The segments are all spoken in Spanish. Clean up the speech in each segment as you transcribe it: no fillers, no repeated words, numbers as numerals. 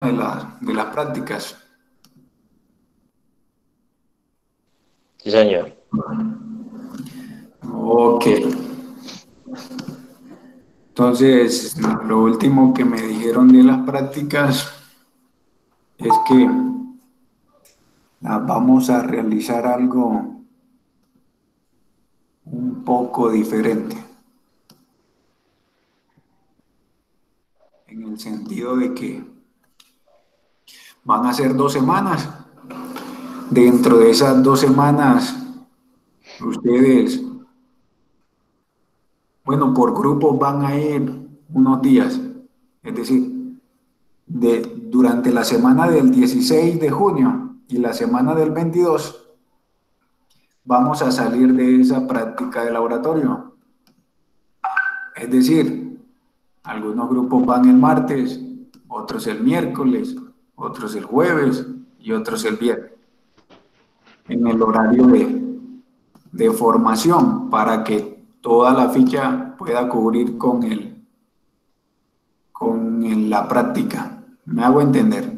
de las prácticas. Sí, señor. Ok. Entonces, lo último que me dijeron de las prácticas es que vamos a realizar algo un poco diferente, en el sentido de que van a ser 2 semanas. Dentro de esas 2 semanas, ustedes, bueno, por grupos van a ir unos días. Es decir, durante la semana del 16 de junio y la semana del 22 vamos a salir de esa práctica de laboratorio. Es decir, algunos grupos van el martes, otros el miércoles, otros el jueves y otros el viernes, en el horario de formación para que toda la ficha pueda cubrir con la práctica. ¿Me hago entender?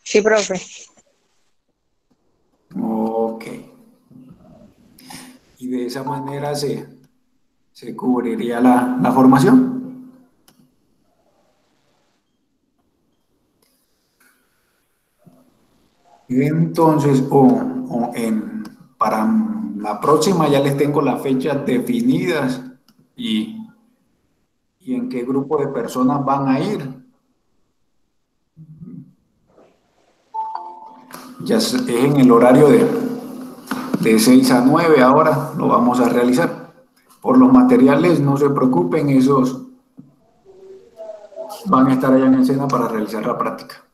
Sí, profe. Ok. Y de esa manera se cubriría la formación. Entonces, para la próxima ya les tengo las fechas definidas y, y en qué grupo de personas van a ir. Ya es en el horario de 6 a 9 ahora lo vamos a realizar. Por los materiales, no se preocupen, esos van a estar allá en el SENA para realizar la práctica.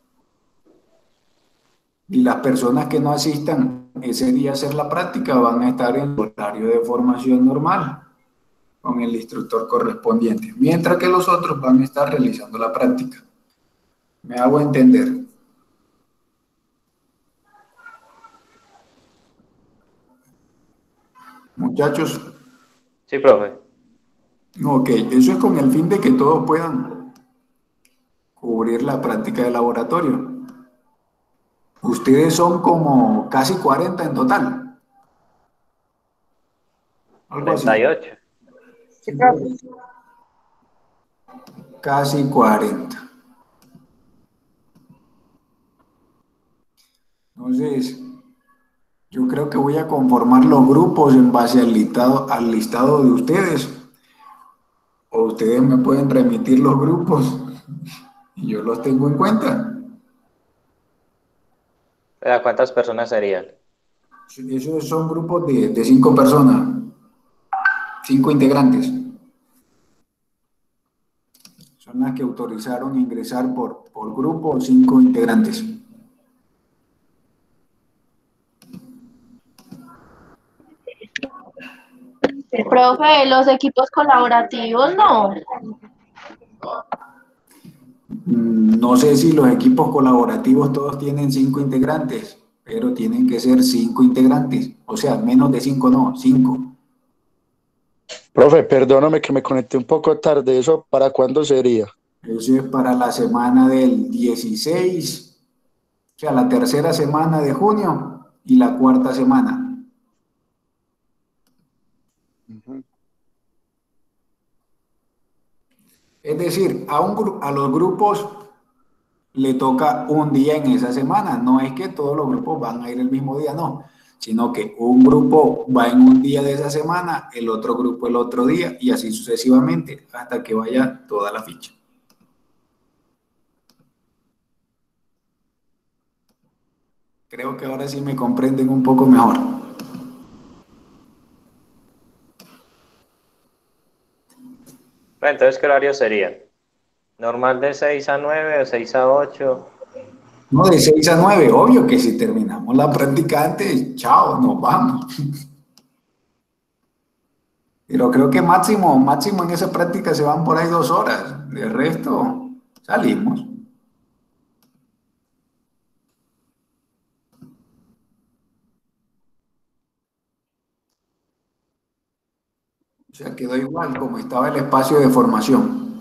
Y las personas que no asistan ese día a hacer la práctica van a estar en el horario de formación normal con el instructor correspondiente, mientras que los otros van a estar realizando la práctica. ¿Me hago entender? Muchachos, Sí, profe. ok, eso es con el fin de que todos puedan cubrir la práctica de laboratorio. Ustedes son como casi 40 en total, algo así. 38. Sí, profe. Casi 40. Entonces, yo creo que voy a conformar los grupos en base al listado de ustedes. O ustedes me pueden remitir los grupos y yo los tengo en cuenta. ¿Cuántas personas serían? Esos son grupos de 5 personas, 5 integrantes. Son las que autorizaron ingresar por grupo 5 integrantes. Profe, los equipos colaborativos no. No sé si los equipos colaborativos todos tienen 5 integrantes, pero tienen que ser 5 integrantes. O sea, menos de 5 no, 5. Profe, perdóname que me conecté un poco tarde. ¿Eso para cuándo sería? Eso es para la semana del 16, o sea, la tercera semana de junio y la cuarta semana. Ujú. Es decir, a los grupos le toca un día en esa semana. No es que todos los grupos van a ir el mismo día, no, sino que un grupo va en un día de esa semana, el otro grupo el otro día y así sucesivamente hasta que vaya toda la ficha. Creo que ahora sí me comprenden un poco mejor. Entonces, ¿qué horario serían? ¿Normal de 6 a 9 o 6 a 8? No, de 6 a 9, obvio que si terminamos la práctica antes, chao, nos vamos. Pero creo que máximo en esa práctica se van por ahí 2 horas. De resto, salimos. O sea, quedó igual como estaba el espacio de formación.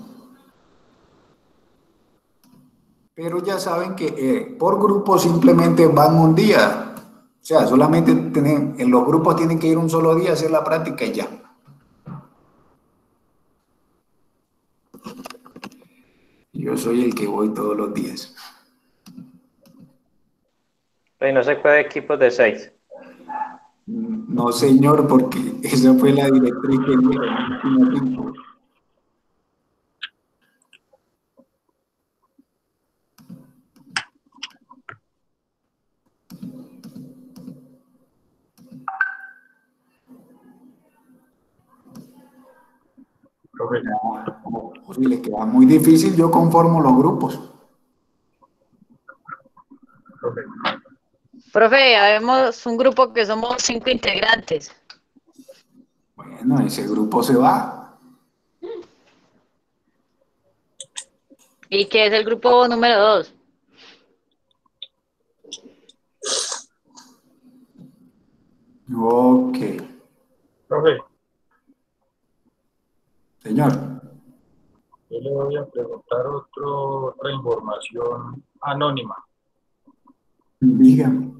pero ya saben que por grupo simplemente van un día. O sea, solamente en los grupos tienen que ir un solo día a hacer la práctica y ya. Yo soy el que voy todos los días. Y no se puede equipos de 6. No, señor, porque esa fue la directriz que dieron en el último tiempo. Profe, Si les queda muy difícil, yo conformo los grupos. profe. Profe, habemos un grupo que somos 5 integrantes. Bueno, ese grupo se va. ¿Y qué es el grupo número 2? Ok, Profe, señor. yo le voy a preguntar otra información anónima. Dígame.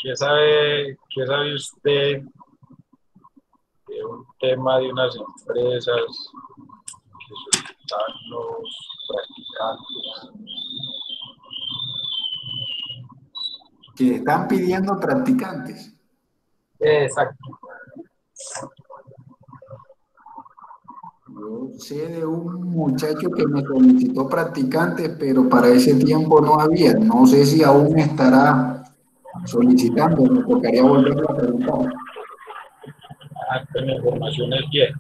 Qué sabe usted de un tema de unas empresas que solicitan los practicantes? Que están pidiendo practicantes. Exacto. Yo sé de un muchacho que me solicitó practicantes, pero para ese tiempo no había. No sé si aún estará solicitando. Me tocaría volverlo a preguntar. Que la información es vieja.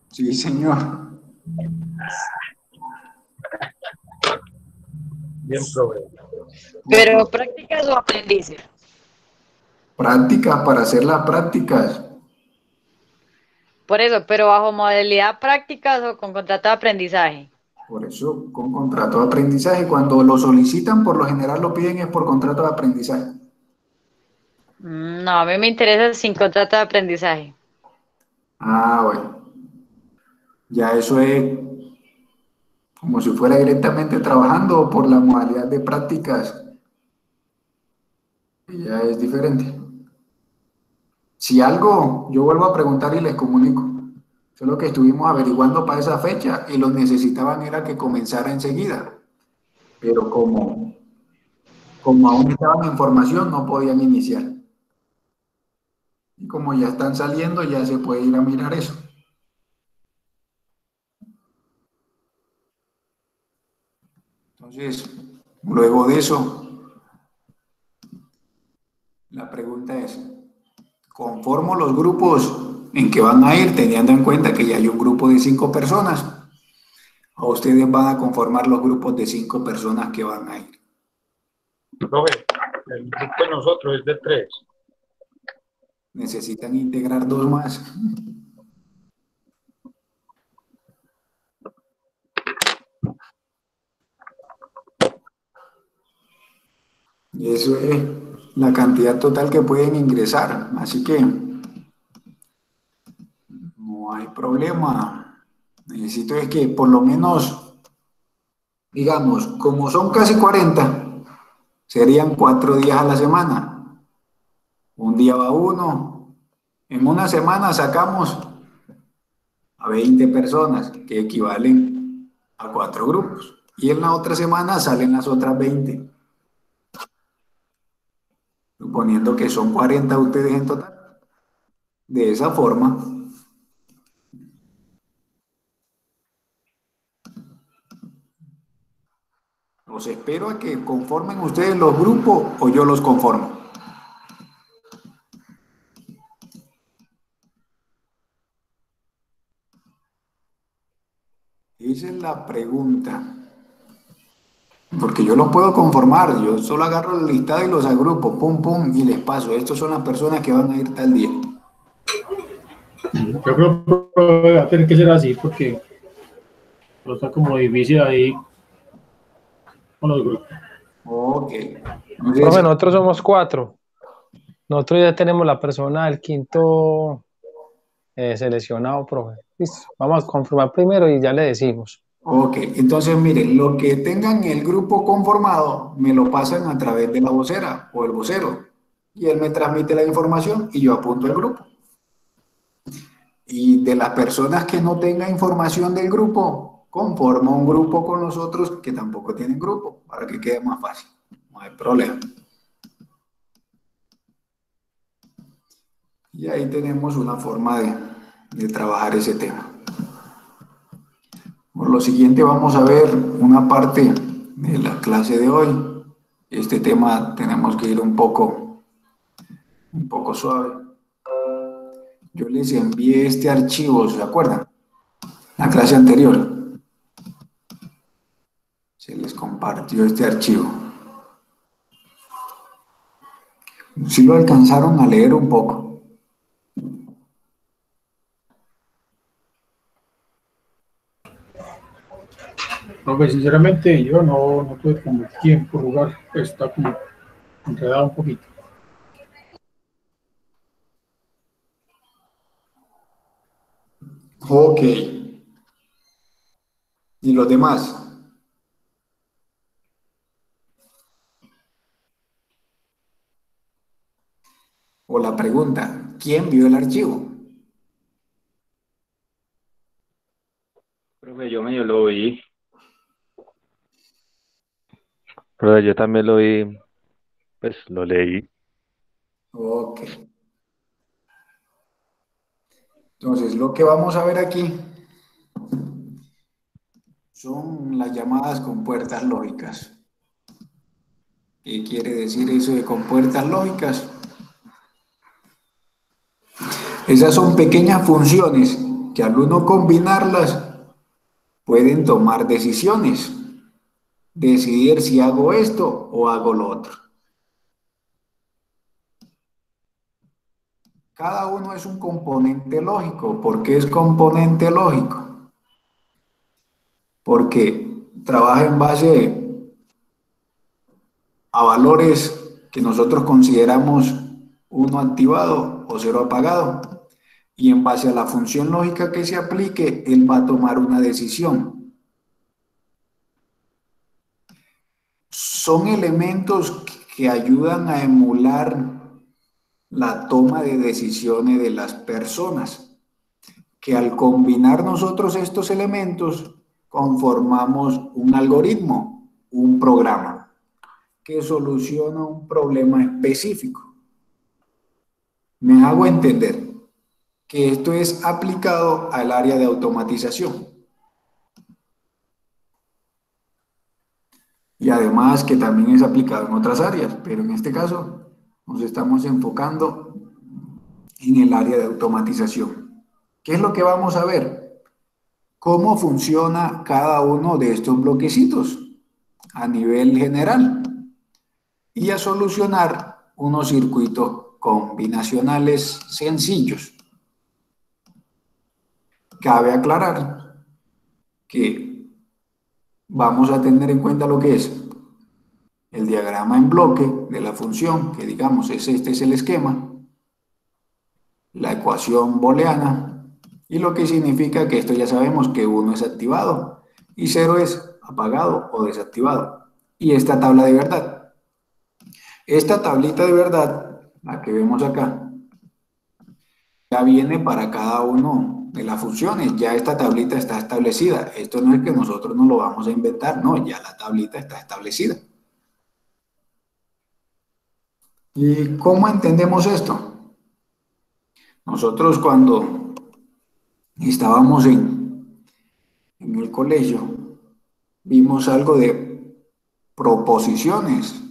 Sí, señor. Bien, profe. ¿Pero prácticas o aprendices? Prácticas para hacer las prácticas. Por eso, pero bajo modalidad prácticas o con contrato de aprendizaje. Por eso, con contrato de aprendizaje, cuando lo solicitan, por lo general lo piden es por contrato de aprendizaje. No, a mí me interesa sin contrato de aprendizaje. Ah, bueno. Ya eso es como si fuera directamente trabajando por la modalidad de prácticas. Y ya es diferente. Si algo, yo vuelvo a preguntar y les comunico. Solo que estuvimos averiguando para esa fecha y lo necesitaban era que comenzara enseguida. Pero como aún estaban en formación, no podían iniciar. Y como ya están saliendo, ya se puede ir a mirar eso. Entonces, luego de eso, la pregunta es, ¿conformo los grupos en que van a ir teniendo en cuenta que ya hay un grupo de 5 personas? ¿O ustedes van a conformar los grupos de 5 personas que van a ir? Profe, el grupo de nosotros es de 3. Necesitan integrar 2 más. Y eso es la cantidad total que pueden ingresar. Así que no hay problema. Necesito es que por lo menos, digamos, como son casi 40, serían 4 días a la semana. Un día va uno. En una semana sacamos a 20 personas, que equivalen a 4 grupos. Y en la otra semana salen las otras 20. Suponiendo que son 40 ustedes en total. De esa forma, los espero a que conformen ustedes los grupos o yo los conformo. Esa es la pregunta. Porque yo los puedo conformar, yo solo agarro el listado y los agrupo, pum, pum, y les paso. Estos son las personas que van a ir tal día. Yo creo que va a tener que ser así porque no está como difícil ahí con los grupos. Ok. Entonces, Profe, nosotros somos 4. Nosotros ya tenemos la persona del quinto seleccionado, profe. Listo. Vamos a confirmar primero y ya le decimos. Ok, entonces miren, lo que tengan el grupo conformado me lo pasan a través de la vocera o el vocero y él me transmite la información y yo apunto el grupo. Y de las personas que no tengan información del grupo, conformo un grupo con los otros que tampoco tienen grupo para que quede más fácil. No hay problema. Y ahí tenemos una forma de trabajar ese tema. Por lo siguiente vamos a ver una parte de la clase de hoy. Este tema tenemos que ir un poco suave. Yo les envié este archivo, ¿se acuerdan? La clase anterior. Se les compartió este archivo. ¿Sí lo alcanzaron a leer un poco? No, pues sinceramente yo no tuve como tiempo de jugar, pues está como enredado un poquito. Ok. ¿Y los demás? O la pregunta, ¿quién vio el archivo? Profe, yo medio lo vi. Profe, yo también lo vi, pues lo leí. Ok. Entonces, lo que vamos a ver aquí son las llamadas compuertas lógicas. ¿Qué quiere decir eso de compuertas lógicas? Esas son pequeñas funciones que al uno combinarlas pueden tomar decisiones. Decidir si hago esto o hago lo otro. Cada uno es un componente lógico. ¿Por qué es componente lógico? Porque trabaja en base a valores que nosotros consideramos 1 activado o 0 apagado. Y en base a la función lógica que se aplique, él va a tomar una decisión. Son elementos que ayudan a emular la toma de decisiones de las personas, que al combinar nosotros estos elementos conformamos un algoritmo, un programa que soluciona un problema específico. Me hago entender que esto es aplicado al área de automatización. Y además que también es aplicado en otras áreas, pero en este caso nos estamos enfocando en el área de automatización. ¿Qué es lo que vamos a ver? Cómo funciona cada uno de estos bloquecitos a nivel general y a solucionar unos circuitos combinacionales sencillos. Cabe aclarar que vamos a tener en cuenta lo que es el diagrama en bloque de la función, que digamos este es el esquema, la ecuación booleana, y lo que significa que esto ya sabemos que 1 es activado y 0 es apagado o desactivado. Y esta tabla de verdad. Esta tablita de verdad, la que vemos acá, ya viene para cada uno de las funciones, ya esta tablita está establecida. Esto no es que nosotros no lo vamos a inventar, no, ya la tablita está establecida. ¿Y cómo entendemos esto? Nosotros cuando estábamos en el colegio, vimos algo de proposiciones.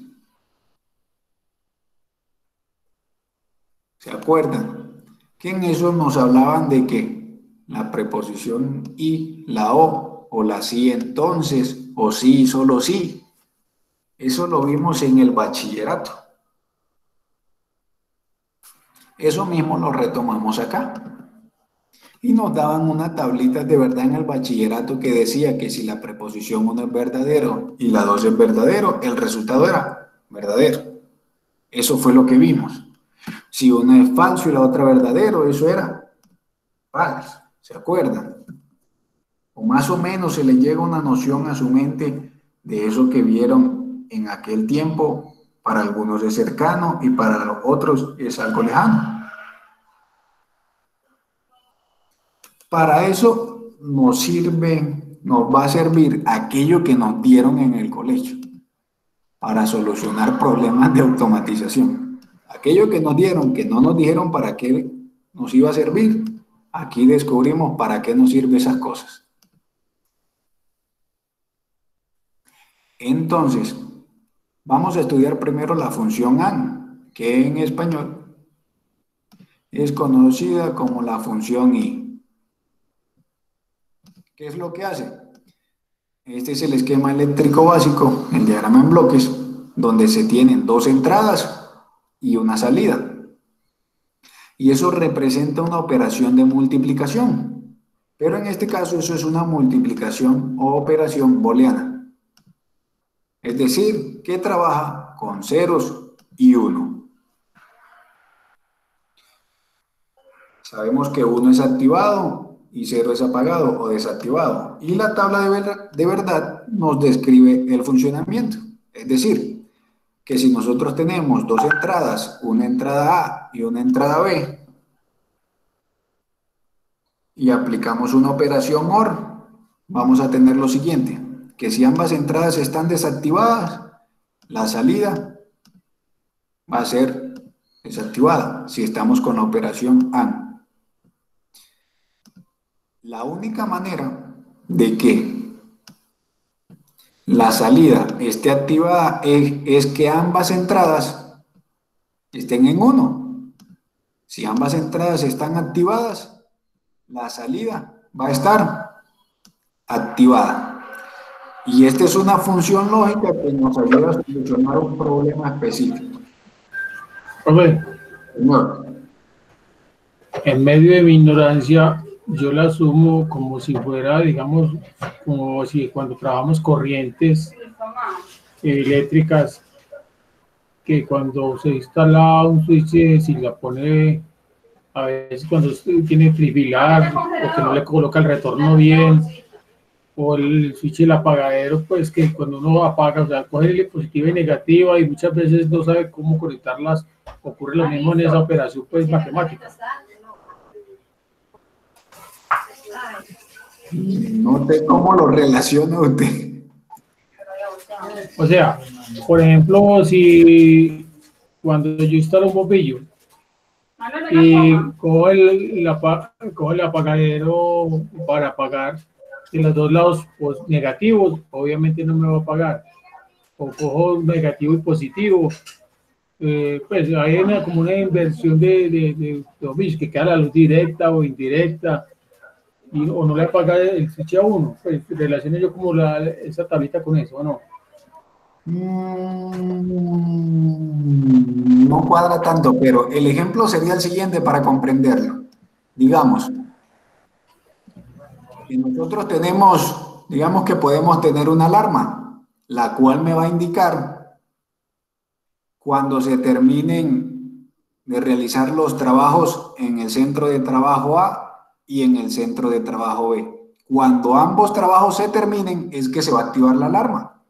¿Se acuerdan? Que en eso nos hablaban de que la preposición y, la o la sí entonces, o sí, solo sí. Eso lo vimos en el bachillerato. Eso mismo lo retomamos acá. Y nos daban una tablita de verdad en el bachillerato que decía que si la preposición 1 es verdadero y la 2 es verdadero, el resultado era verdadero. Eso fue lo que vimos. Si uno es falso y la otra verdadero, eso era padres, ¿se acuerdan? O más o menos se les llega una noción a su mente de eso que vieron en aquel tiempo. Para algunos es cercano y para los otros es algo lejano. Para eso nos va a servir aquello que nos dieron en el colegio para solucionar problemas de automatización. Aquello que nos dieron, que no nos dijeron para qué nos iba a servir, aquí descubrimos para qué nos sirven esas cosas. Entonces, vamos a estudiar primero la función AND, que en español es conocida como la función I. ¿Qué es lo que hace? Este es el esquema eléctrico básico, el diagrama en bloques, donde se tienen dos entradas y una salida. Y eso representa una operación de multiplicación. Pero en este caso eso es una multiplicación o operación booleana. Es decir, que trabaja con ceros y 1. Sabemos que 1 es activado y 0 es apagado o desactivado. Y la tabla de verdad nos describe el funcionamiento. Es decir, que si nosotros tenemos dos entradas, una entrada A y una entrada B, y aplicamos una operación OR, vamos a tener lo siguiente, que si ambas entradas están desactivadas, la salida va a ser desactivada, si estamos con la operación AND. La única manera de que la salida esté activada es que ambas entradas estén en 1. Si ambas entradas están activadas, la salida va a estar activada. Y esta es una función lógica que nos ayuda a solucionar un problema específico. Profe, No. en medio de mi ignorancia, yo la asumo como si fuera, digamos, como si cuando trabajamos corrientes eléctricas, que cuando se instala un switch, si la pone, a veces cuando tiene trifilar o que no le coloca el retorno bien, o el switch del apagadero, pues que cuando uno apaga, o sea, coge la positiva y negativa y muchas veces no sabe cómo conectarlas, ocurre lo mismo en esa operación, pues matemática. No sé cómo lo relaciona usted. O sea, por ejemplo, si cuando yo instalo un bombillo y cojo el apagadero para apagar, de los dos lados pues, negativos, obviamente no me va a apagar. O cojo negativo y positivo, pues hay como una inversión de bombillos que queda la luz directa o indirecta, y, o no le apaga el switch a uno. Pues relaciono yo como esa tablita con eso, ¿o no? No cuadra tanto, pero el ejemplo sería el siguiente para comprenderlo. Digamos, que nosotros tenemos, digamos que podemos tener una alarma, la cual me va a indicar cuando se terminen de realizar los trabajos en el centro de trabajo A y en el centro de trabajo B. Cuando ambos trabajos se terminen, es que se va a activar la alarma.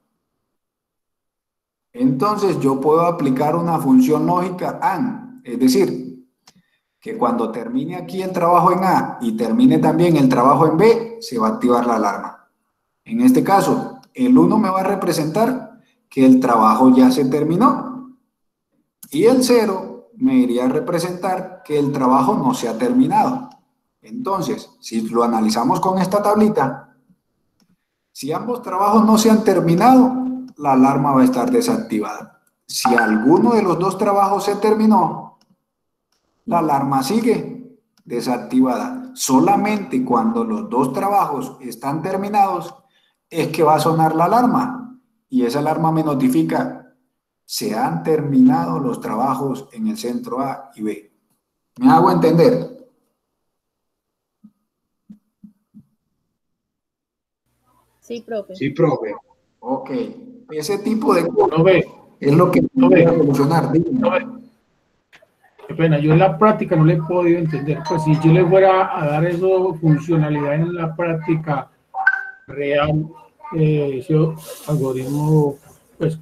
Entonces, yo puedo aplicar una función lógica AND, es decir, que cuando termine aquí el trabajo en A y termine también el trabajo en B, se va a activar la alarma. En este caso, el 1 me va a representar que el trabajo ya se terminó y el 0 me iría a representar que el trabajo no se ha terminado. Entonces, si lo analizamos con esta tablita, si ambos trabajos no se han terminado, la alarma va a estar desactivada. Si alguno de los dos trabajos se terminó, la alarma sigue desactivada. Solamente cuando los dos trabajos están terminados es que va a sonar la alarma. Y esa alarma me notifica, se han terminado los trabajos en el centro A y B. ¿Me hago entender? Sí, profe. Sí, profe. Ok. Ese tipo de cosas Profe, es lo que voy a solucionar. profe, pena, yo en la práctica no le he podido entender. Pues si yo le fuera a dar eso funcionalidad en la práctica real, ese algoritmo, pues,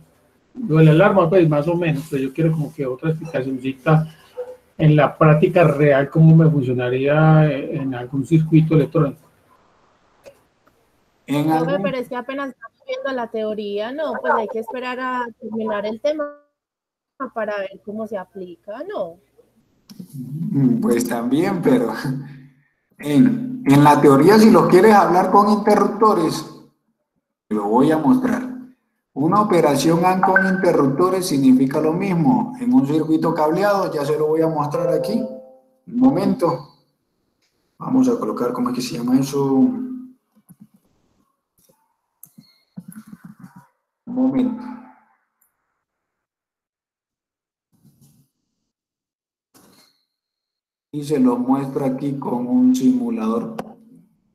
lo de la alarma, pues más o menos, pero yo quiero como que otra explicacióncita en la práctica real, cómo me funcionaría en algún circuito electrónico. Profe, pero es que apenas estamos viendo la teoría, ¿no? Pues hay que esperar a terminar el tema para ver cómo se aplica, ¿no? Pues también, pero en la teoría, si lo quieres hablar con interruptores, te lo voy a mostrar. Una operación AND con interruptores significa lo mismo. En un circuito cableado, ya se lo voy a mostrar aquí. Un momento. Vamos a colocar, ¿cómo es que se llama eso? Un momento. Y se lo muestro aquí con un simulador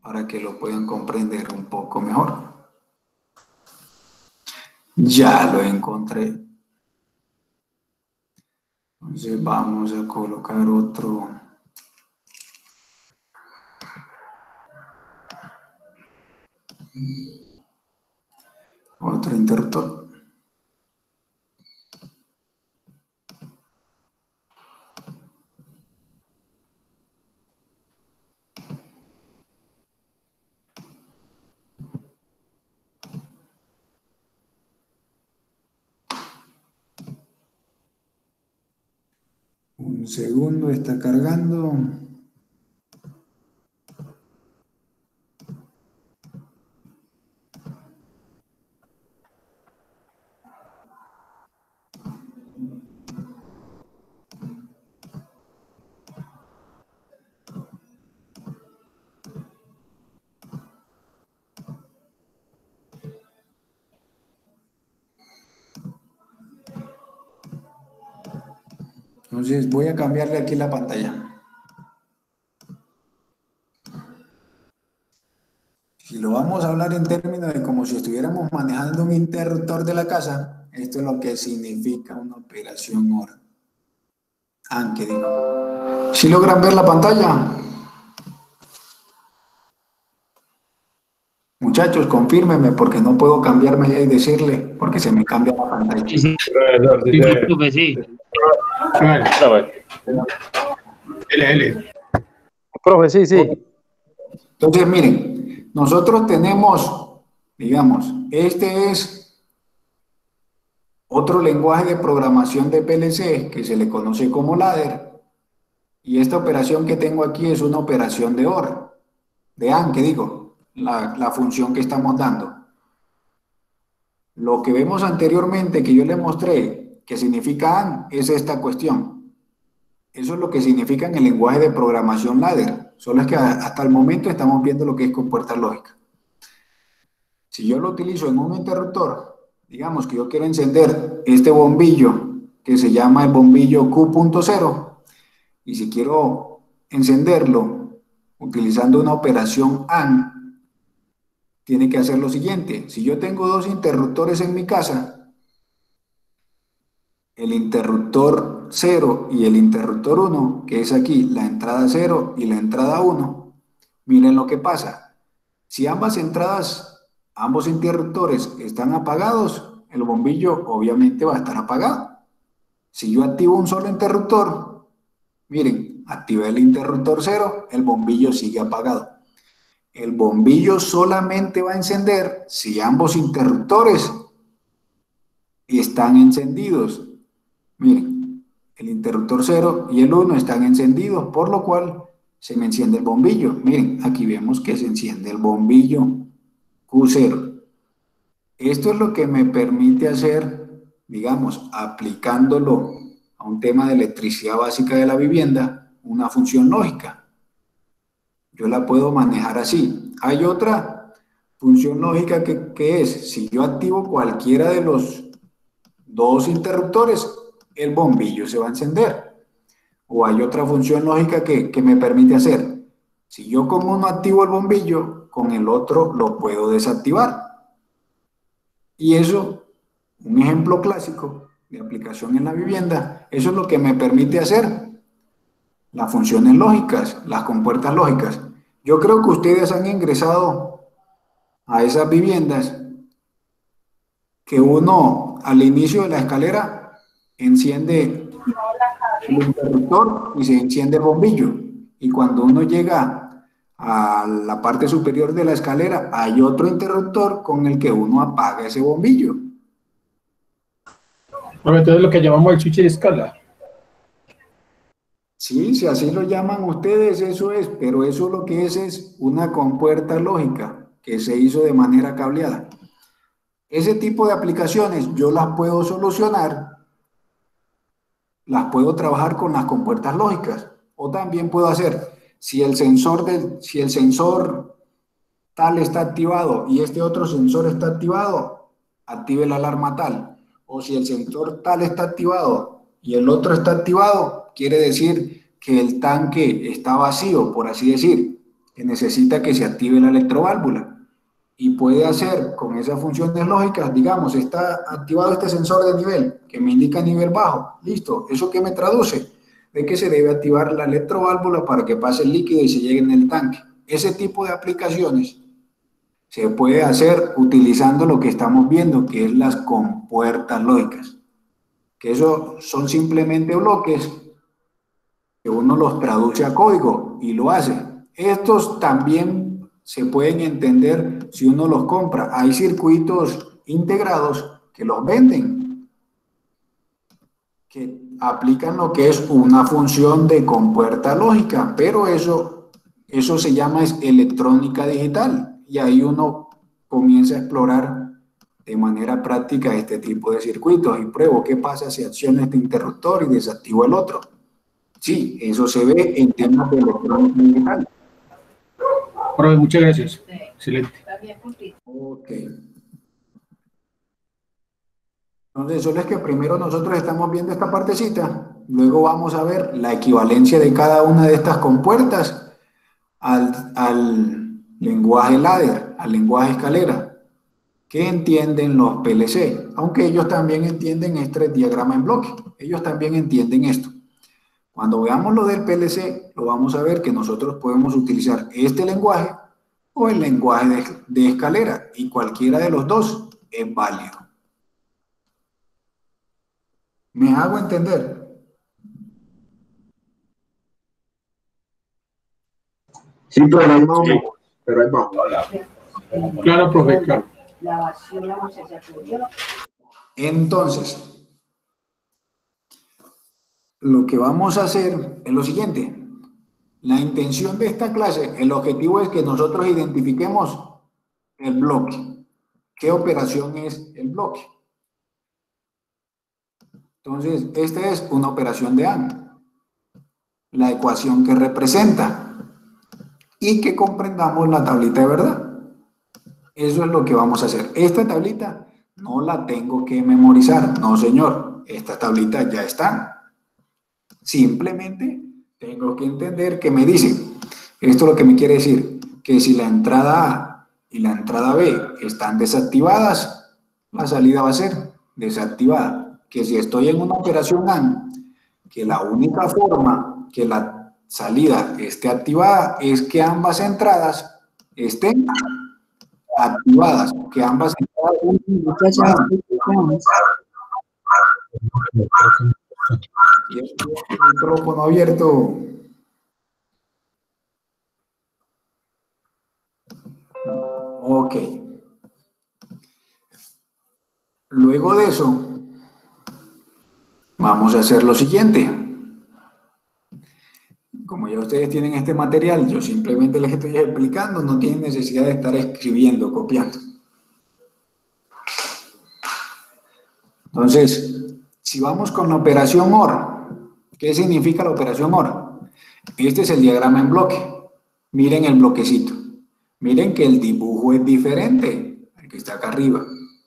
para que lo puedan comprender un poco mejor. Ya lo encontré. Entonces vamos a colocar otro interruptor. Un segundo, está cargando. Entonces voy a cambiarle aquí la pantalla. Si lo vamos a hablar en términos de como si estuviéramos manejando un interruptor de la casa, esto es lo que significa una operación OR. Aunque digo. ¿Sí logran ver la pantalla? Muchachos, confírmenme porque no puedo cambiarme y decirle porque se me cambia la pantalla. Sí. Profe, sí, sí. Entonces, miren, nosotros tenemos, digamos, este es otro lenguaje de programación de PLC que se le conoce como ladder, y esta operación que tengo aquí es una operación de OR, de AND, que digo, la función que estamos dando. Lo que vemos anteriormente que yo les mostré que significa AND es esta cuestión. Eso es lo que significa en el lenguaje de programación ladder. Solo es que hasta el momento estamos viendo lo que es con puerta lógica. Si yo lo utilizo en un interruptor, digamos que yo quiero encender este bombillo que se llama el bombillo Q.0, y si quiero encenderlo utilizando una operación AND, tiene que hacer lo siguiente. Si yo tengo dos interruptores en mi casa, el interruptor 0 y el interruptor 1, que es aquí la entrada 0 y la entrada 1, miren lo que pasa. Si ambas entradas, ambos interruptores están apagados, el bombillo obviamente va a estar apagado. Si yo activo un solo interruptor, miren, activé el interruptor 0, el bombillo sigue apagado. El bombillo solamente va a encender si ambos interruptores están encendidos. Miren, el interruptor 0 y el 1 están encendidos, por lo cual se me enciende el bombillo. Miren, aquí vemos que se enciende el bombillo Q0. Esto es lo que me permite hacer, digamos, aplicándolo a un tema de electricidad básica de la vivienda, una función lógica. Yo la puedo manejar así. Hay otra función lógica que es, si yo activo cualquiera de los dos interruptores, el bombillo se va a encender. O hay otra función lógica que me permite hacer, si yo con uno activo el bombillo, con el otro lo puedo desactivar. Y eso, un ejemplo clásico de aplicación en la vivienda, eso es lo que me permite hacer las funciones lógicas, las compuertas lógicas. Yo creo que ustedes han ingresado a esas viviendas que uno al inicio de la escalera enciende el interruptor y se enciende el bombillo. Y cuando uno llega a la parte superior de la escalera, hay otro interruptor con el que uno apaga ese bombillo. Bueno, entonces lo que llamamos el switch de escala. Sí, si así lo llaman ustedes, eso es, pero eso lo que es una compuerta lógica que se hizo de manera cableada. Ese tipo de aplicaciones yo las puedo solucionar, las puedo trabajar con las compuertas lógicas, o también puedo hacer, si el sensor tal está activado y este otro sensor está activado, active la alarma tal, o si el sensor tal está activado y el otro está activado, quiere decir que el tanque está vacío, por así decir, que necesita que se active la electroválvula. Y puede hacer con esas funciones lógicas, digamos, está activado este sensor de nivel que me indica nivel bajo. Listo, ¿eso qué me traduce? De que se debe activar la electroválvula para que pase el líquido y se llegue en el tanque. Ese tipo de aplicaciones se puede hacer utilizando lo que estamos viendo, que es las compuertas lógicas. Que eso son simplemente bloques que uno los traduce a código y lo hace. Estos también se pueden entender si uno los compra. Hay circuitos integrados que los venden, que aplican lo que es una función de compuerta lógica, pero eso se llama electrónica digital, y ahí uno comienza a explorar de manera práctica este tipo de circuitos y pruebo qué pasa si acciono este interruptor y desactivo el otro. Sí, eso se ve en temas de electrónica digital. Profe, muchas gracias. Excelente. Ok. Entonces, solo es que primero nosotros estamos viendo esta partecita, luego vamos a ver la equivalencia de cada una de estas compuertas al lenguaje ladder, al lenguaje escalera, que entienden los PLC, aunque ellos también entienden este diagrama en bloque, ellos también entienden esto. Cuando veamos lo del PLC, lo vamos a ver que nosotros podemos utilizar este lenguaje o el lenguaje de escalera, y cualquiera de los dos es válido. ¿Me hago entender? Sí, pero ahí vamos. Pero ahí vamos. Claro, profe, claro. Entonces, lo que vamos a hacer es lo siguiente. La intención de esta clase, el objetivo es que nosotros identifiquemos el bloque. ¿Qué operación es el bloque? Entonces, esta es una operación de AND. La ecuación que representa. Y que comprendamos la tablita de verdad. Eso es lo que vamos a hacer. Esta tablita no la tengo que memorizar. No, señor. Esta tablita ya está. Simplemente tengo que entender que me dice. Esto lo que me quiere decir, que si la entrada A y la entrada B están desactivadas, la salida va a ser desactivada. Que si estoy en una operación AND, que la única forma que la salida esté activada es que ambas entradas estén activadas, que ambas entradas y el micrófono abierto. Ok. Luego de eso, vamos a hacer lo siguiente. Como ya ustedes tienen este material, yo simplemente les estoy explicando, no tienen necesidad de estar escribiendo, copiando. Entonces, si vamos con la operación OR, ¿qué significa la operación OR? Este es el diagrama en bloque. Miren el bloquecito. Miren que el dibujo es diferente al que está acá arriba.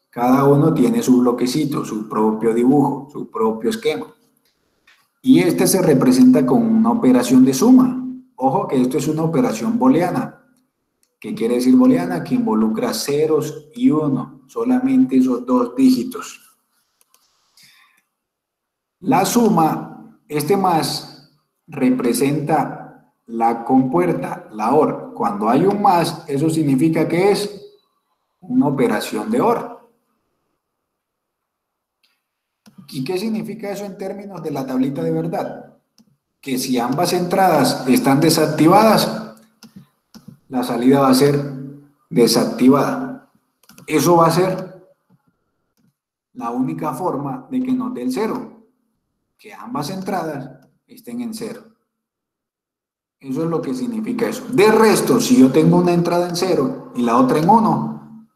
Cada uno tiene su bloquecito, su propio dibujo, su propio esquema. Y este se representa con una operación de suma. Ojo que esto es una operación booleana. ¿Qué quiere decir booleana? Que involucra ceros y uno, solamente esos dos dígitos. La suma, este más, representa la compuerta, la OR. Cuando hay un más, eso significa que es una operación de OR. ¿Y qué significa eso en términos de la tablita de verdad? Que si ambas entradas están desactivadas, la salida va a ser desactivada. Eso va a ser la única forma de que nos dé el 0, que ambas entradas estén en 0. Eso es lo que significa eso. De resto, si yo tengo una entrada en 0 y la otra en 1,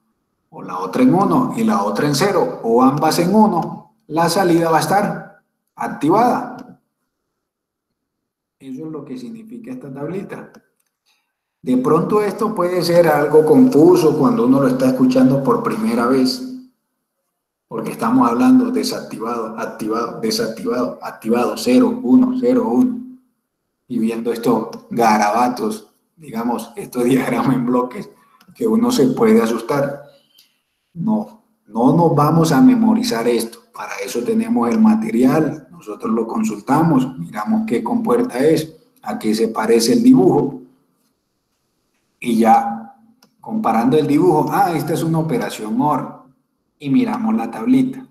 o la otra en 1 y la otra en 0, o ambas en 1, la salida va a estar activada. Eso es lo que significa esta tablita. De pronto esto puede ser algo confuso cuando uno lo está escuchando por primera vez, porque estamos hablando desactivado, activado, desactivado, activado, 0, 1, 0, 1, y viendo estos garabatos, digamos, estos diagramas en bloques, que uno se puede asustar. No nos vamos a memorizar esto. Para eso tenemos el material, nosotros lo consultamos, miramos qué compuerta es, a qué se parece el dibujo, y ya comparando el dibujo, esta es una operación OR, y miramos la tablita.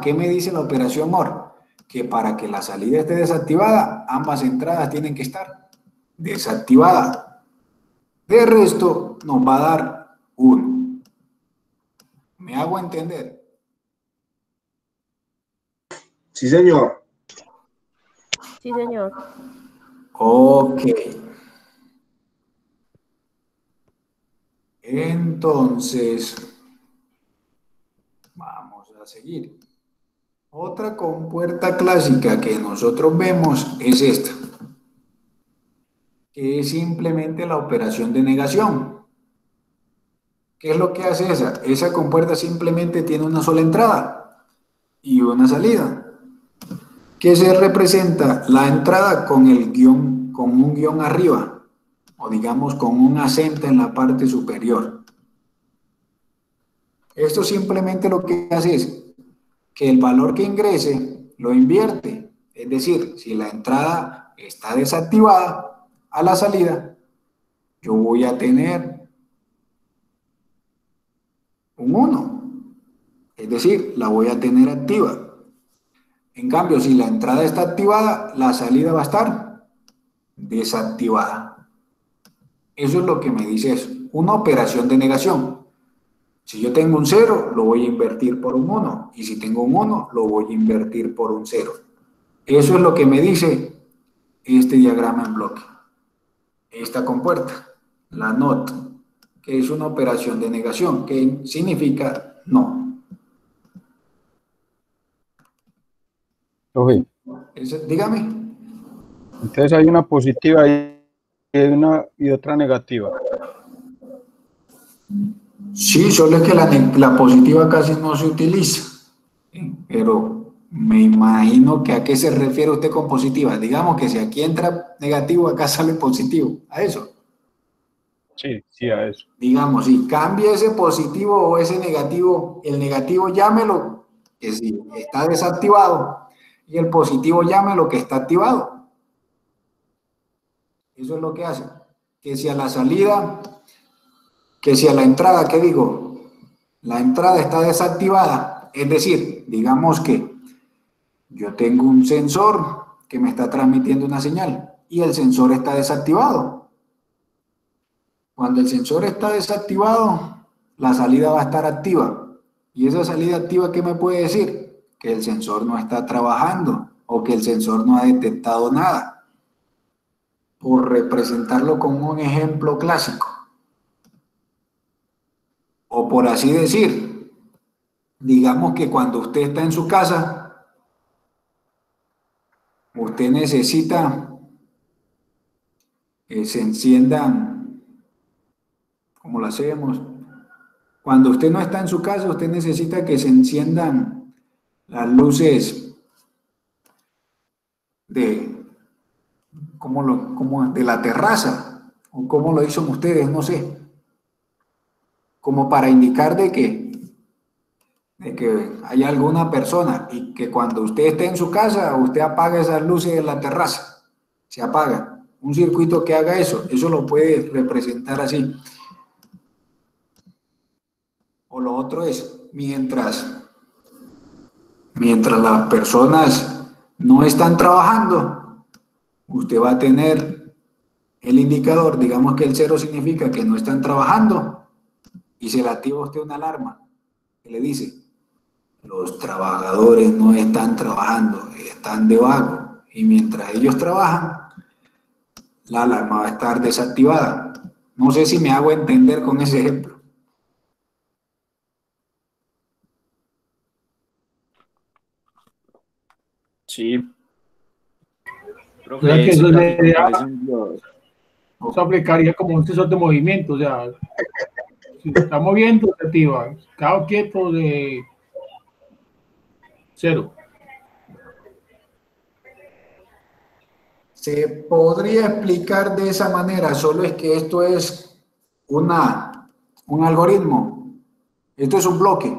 ¿Qué me dice la operación OR? Que para que la salida esté desactivada, ambas entradas tienen que estar desactivadas. De resto, nos va a dar 1. ¿Me hago entender? Sí, señor. Sí, señor. Ok. Entonces, vamos a seguir. Otra compuerta clásica que nosotros vemos es esta, que es simplemente la operación de negación. ¿Qué es lo que hace esa? Esa compuerta simplemente tiene una sola entrada y una salida, que se representa la entrada con el guión, con un guión arriba, o digamos con un acento en la parte superior. Esto simplemente lo que hace es que el valor que ingrese lo invierte. Es decir, si la entrada está desactivada, a la salida yo voy a tener un 1. Es decir, la voy a tener activa. En cambio, si la entrada está activada, la salida va a estar desactivada. Eso es lo que me dice eso. Una operación de negación. Si yo tengo un 0, lo voy a invertir por un 1. Y si tengo un 1, lo voy a invertir por un 0. Eso es lo que me dice este diagrama en bloque. Esta compuerta, la NOT, que es una operación de negación, que significa no. Profe, Dígame. entonces hay una positiva y otra negativa. Sí, solo es que la positiva casi no se utiliza, pero me imagino que a qué se refiere usted con positiva. Digamos que si aquí entra negativo, acá sale positivo, a eso. Sí, a eso. Digamos, si cambia ese positivo o ese negativo, el negativo llámelo que sí, está desactivado, y el positivo llámelo que está activado. Eso es lo que hace. Que si a la salida... que si a la entrada, ¿qué digo? La entrada está desactivada, es decir, digamos que yo tengo un sensor que me está transmitiendo una señal y el sensor está desactivado. Cuando el sensor está desactivado, la salida va a estar activa. ¿Y esa salida activa qué me puede decir? Que el sensor no está trabajando o que el sensor no ha detectado nada. Por representarlo con un ejemplo clásico. O por así decir, digamos que cuando usted está en su casa, usted necesita que se enciendan, ¿cómo lo hacemos? Cuando usted no está en su casa, usted necesita que se enciendan las luces de la terraza, o cómo lo dicen ustedes, no sé. Como para indicar de que hay alguna persona y que cuando usted esté en su casa, usted apaga esas luces de la terraza. se apaga. Un circuito que haga eso lo puede representar así. O lo otro es, mientras las personas no están trabajando, usted va a tener el indicador, digamos que el 0 significa que no están trabajando, y se le activa a usted una alarma que le dice, los trabajadores no están trabajando, están de vago, y mientras ellos trabajan, la alarma va a estar desactivada. No sé si me hago entender con ese ejemplo. Sí. O sea que eso Dios. se aplicaría como un sensor de movimiento, o sea, si se está moviendo, se activa, quedado quieto de 0. Se podría explicar de esa manera, solo es que esto es un algoritmo. Esto es un bloque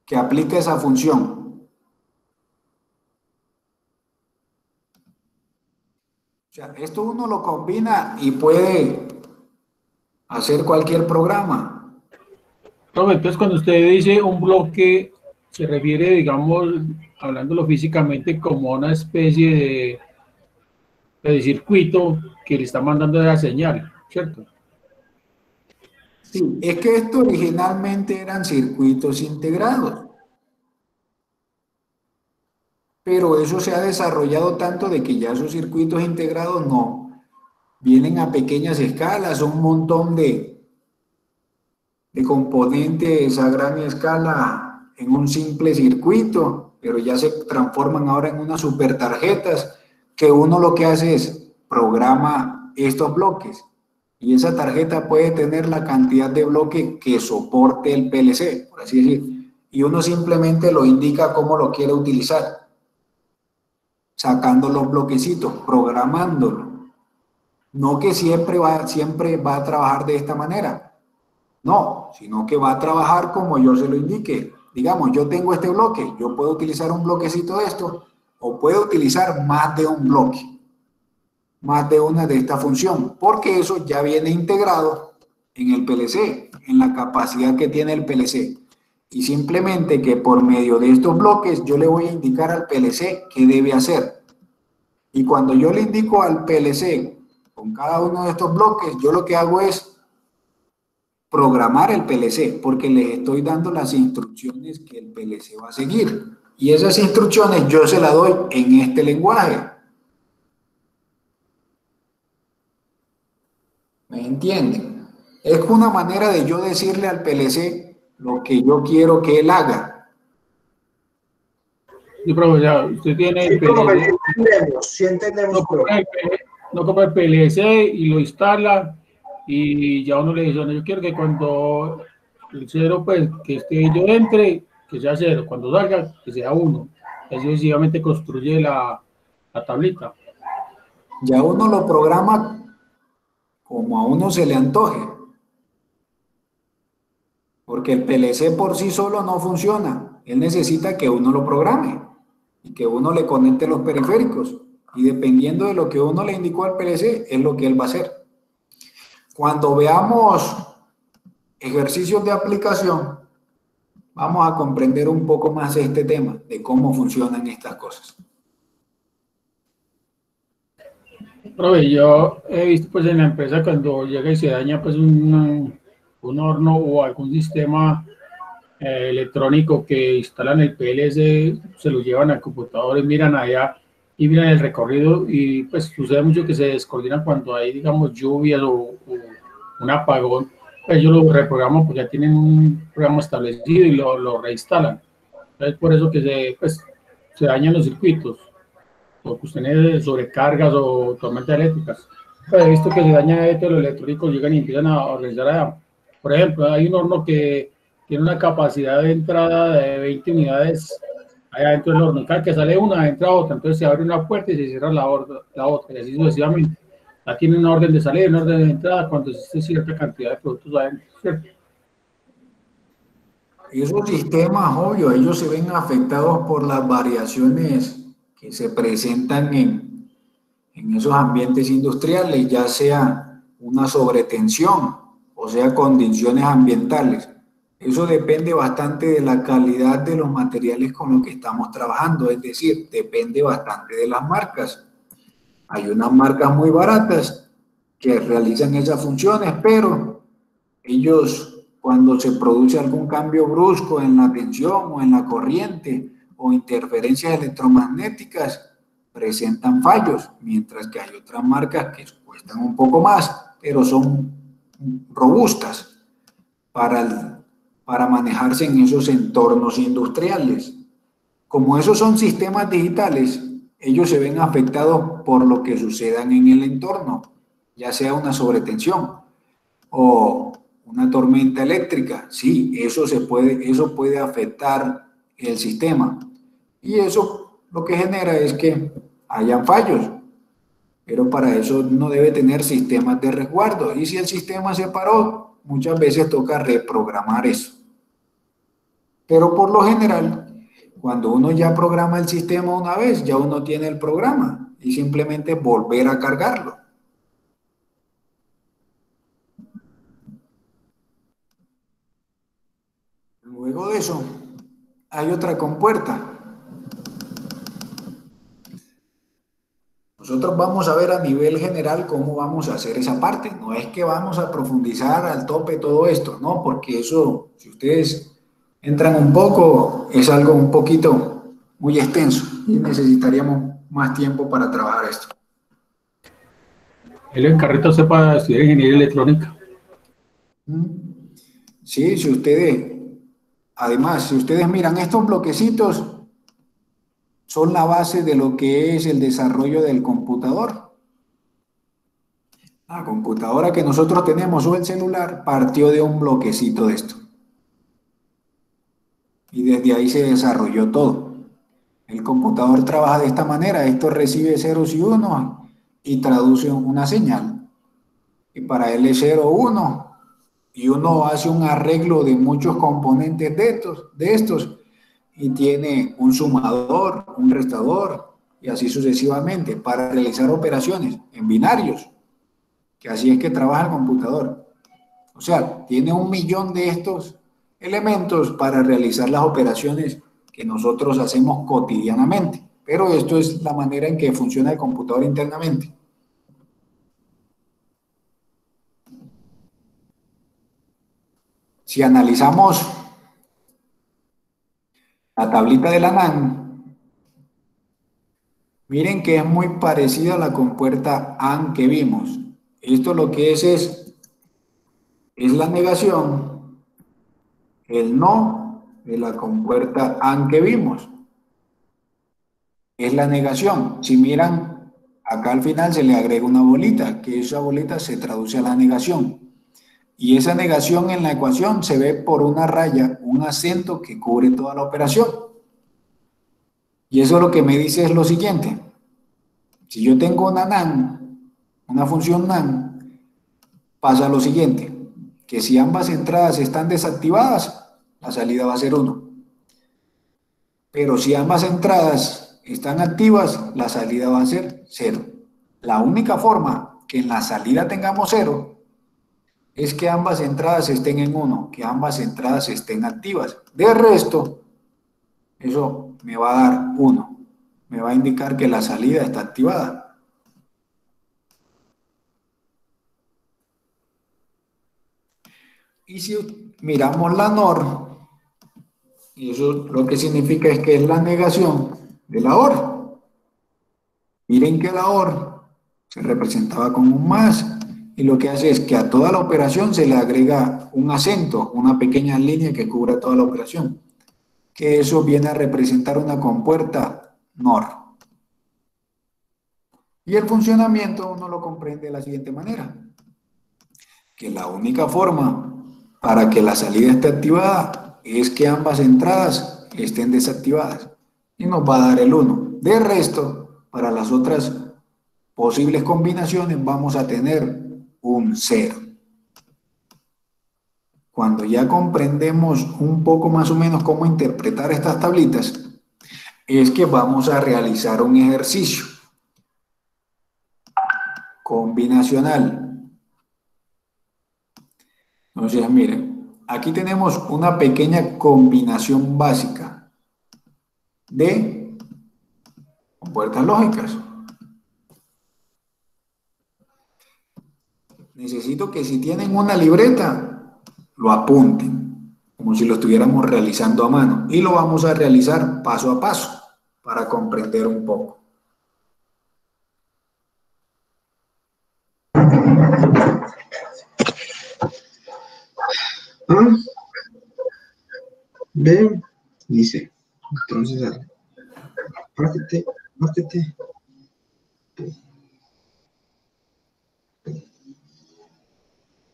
que aplica esa función. O sea, esto uno lo combina y puede hacer cualquier programa. Entonces, cuando usted dice un bloque, se refiere, digamos, hablándolo físicamente, como una especie de circuito que le está mandando la señal, ¿cierto? Sí, es que esto originalmente eran circuitos integrados. Pero eso se ha desarrollado tanto de que ya esos circuitos integrados no vienen a pequeñas escalas, un montón de componentes a gran escala en un simple circuito, pero ya se transforman ahora en unas super tarjetas que uno lo que hace es programa estos bloques y esa tarjeta puede tener la cantidad de bloques que soporte el PLC, por así decir, y uno simplemente lo indica cómo lo quiere utilizar, sacando los bloquecitos, programándolo. No que siempre va a trabajar de esta manera. No, sino que va a trabajar como yo se lo indique. Digamos, yo tengo este bloque, yo puedo utilizar un bloquecito de esto o puedo utilizar más de un bloque, más de una de esta función, porque eso ya viene integrado en el PLC, en la capacidad que tiene el PLC. Y simplemente que por medio de estos bloques yo le voy a indicar al PLC qué debe hacer. Y cuando yo le indico al PLC con cada uno de estos bloques, yo lo que hago es programar el PLC, porque les estoy dando las instrucciones que el PLC va a seguir. Y esas instrucciones yo se las doy en este lenguaje. ¿Me entienden? Es una manera de yo decirle al PLC lo que yo quiero que él haga. Sí, profe, ya, usted tiene el PLC. Sí entendemos, profe. No compra el PLC y lo instala y ya uno le dice, bueno, yo quiero que cuando el 0, pues, que yo entre, que sea 0, cuando salga, que sea 1. Así sucesivamente construye la tablita. Ya uno lo programa como a uno se le antoje. Porque el PLC por sí solo no funciona. Él necesita que uno lo programe y que uno le conecte los periféricos. Y dependiendo de lo que uno le indicó al PLC, es lo que él va a hacer. Cuando veamos ejercicios de aplicación, vamos a comprender un poco más este tema de cómo funcionan estas cosas. Profe, yo he visto pues en la empresa cuando llega y se daña pues un horno o algún sistema electrónico que instalan el PLC, se lo llevan al computador y miran allá y miran el recorrido y pues sucede mucho que se descoordina cuando hay, digamos, lluvias o un apagón. Pues ellos lo reprograman porque ya tienen un programa establecido y lo reinstalan. Entonces por eso que se dañan los circuitos, porque usted tiene sobrecargas o tormentas eléctricas. Pues he visto que se daña esto, los electrónicos llegan y empiezan a organizar allá. Por ejemplo, hay un horno que tiene una capacidad de entrada de 20 unidades allá dentro del horno. Cada que sale una, entra otra. Entonces se abre una puerta y se cierra la otra, y así sucesivamente. Ya tiene una orden de salida y una orden de entrada cuando existe cierta cantidad de productos adentro, ¿cierto? Esos sistemas, obvio, ellos se ven afectados por las variaciones que que se presentan en esos ambientes industriales, ya sea una sobretensión o sea condiciones ambientales. Eso depende bastante de la calidad de los materiales con los que estamos trabajando, es decir, depende bastante de las marcas. Hay unas marcas muy baratas que realizan esas funciones, pero ellos, cuando se produce algún cambio brusco en la tensión o en la corriente o interferencias electromagnéticas, presentan fallos, mientras que hay otras marcas que cuestan un poco más, pero son robustas para manejarse en esos entornos industriales. Como esos son sistemas digitales, ellos se ven afectados por lo que sucedan en el entorno, ya sea una sobretensión o una tormenta eléctrica. Sí, eso puede afectar el sistema. Y eso lo que genera es que hayan fallos. Pero para eso no debe tener sistemas de resguardo. Y si el sistema se paró, muchas veces toca reprogramar eso. Pero por lo general, cuando uno ya programa el sistema una vez, ya uno tiene el programa y simplemente volver a cargarlo. Luego de eso, hay otra compuerta. Nosotros vamos a ver a nivel general cómo vamos a hacer esa parte. No es que vamos a profundizar al tope todo esto, no, porque eso, si ustedes entran un poco, es algo un poquito muy extenso y necesitaríamos más tiempo para trabajar esto. Él en carrito sepa estudiar ingeniería electrónica. Sí, si ustedes, además, si ustedes miran estos bloquecitos, son la base de lo que es el desarrollo del computador. La computadora que nosotros tenemos o el celular partió de un bloquecito de esto. Y desde ahí se desarrolló todo. El computador trabaja de esta manera, esto recibe ceros y unos y traduce una señal. Y para él es 0, 1, y uno hace un arreglo de muchos componentes de estos y tiene un sumador, un restador y así sucesivamente para realizar operaciones en binarios, que así es que trabaja el computador. O sea, tiene 1.000.000 de estos elementos para realizar las operaciones que nosotros hacemos cotidianamente. Pero esto es la manera en que funciona el computador internamente. Si analizamos la tablita de la NAND, miren que es muy parecida a la compuerta AND que vimos. Esto lo que es la negación, el no de la compuerta AND que vimos. Es la negación. Si miran, acá al final se le agrega una bolita, que esa bolita se traduce a la negación. Y esa negación en la ecuación se ve por una raya, un acento que cubre toda la operación. Y eso lo que me dice es lo siguiente. Si yo tengo una NAND, una función NAND, pasa lo siguiente, que si ambas entradas están desactivadas, la salida va a ser 1. Pero si ambas entradas están activas, la salida va a ser 0. La única forma que en la salida tengamos 0 es que ambas entradas estén en 1, que ambas entradas estén activas. De resto, eso me va a dar 1. Me va a indicar que la salida está activada. Y si miramos la NOR, y eso lo que significa es que es la negación de la OR. Miren que la OR se representaba con un más, y lo que hace es que a toda la operación se le agrega un acento, una pequeña línea que cubra toda la operación, que eso viene a representar una compuerta NOR. Y el funcionamiento uno lo comprende de la siguiente manera, que la única forma para que la salida esté activada es que ambas entradas estén desactivadas, y nos va a dar el 1. De resto, para las otras posibles combinaciones vamos a tener un 0. Cuando ya comprendemos un poco más o menos cómo interpretar estas tablitas, es que vamos a realizar un ejercicio combinacional. Entonces, miren, aquí tenemos una pequeña combinación básica de compuertas lógicas. Necesito que si tienen una libreta, lo apunten, como si lo estuviéramos realizando a mano. Y lo vamos a realizar paso a paso, para comprender un poco. Ven, dice, entonces, pártete.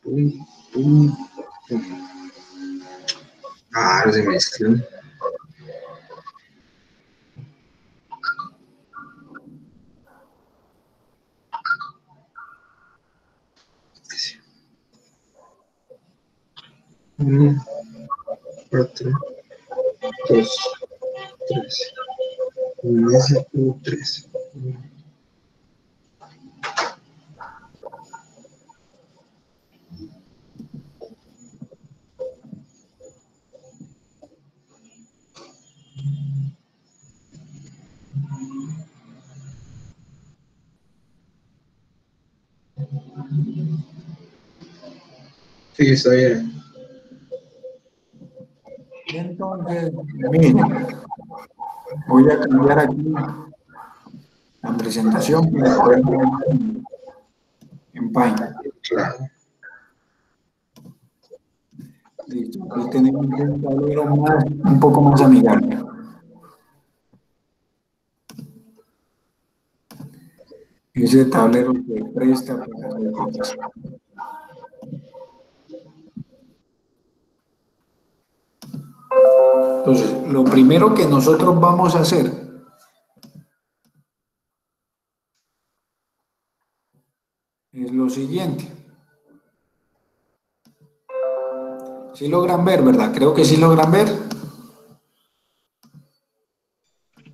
Pum, pum, pum. Ahora se mezclan. Uno, cuatro, dos, tres. S-U-3. Sí, está bien. Entonces, miren, voy a cambiar aquí la presentación para poder ver en Paint. Claro. Listo, aquí tenemos un tablero un poco más amigable. Ese tablero se presta para hacer cosas. Entonces, lo primero que nosotros vamos a hacer es lo siguiente. ¿Sí logran ver, verdad? Creo que sí logran ver.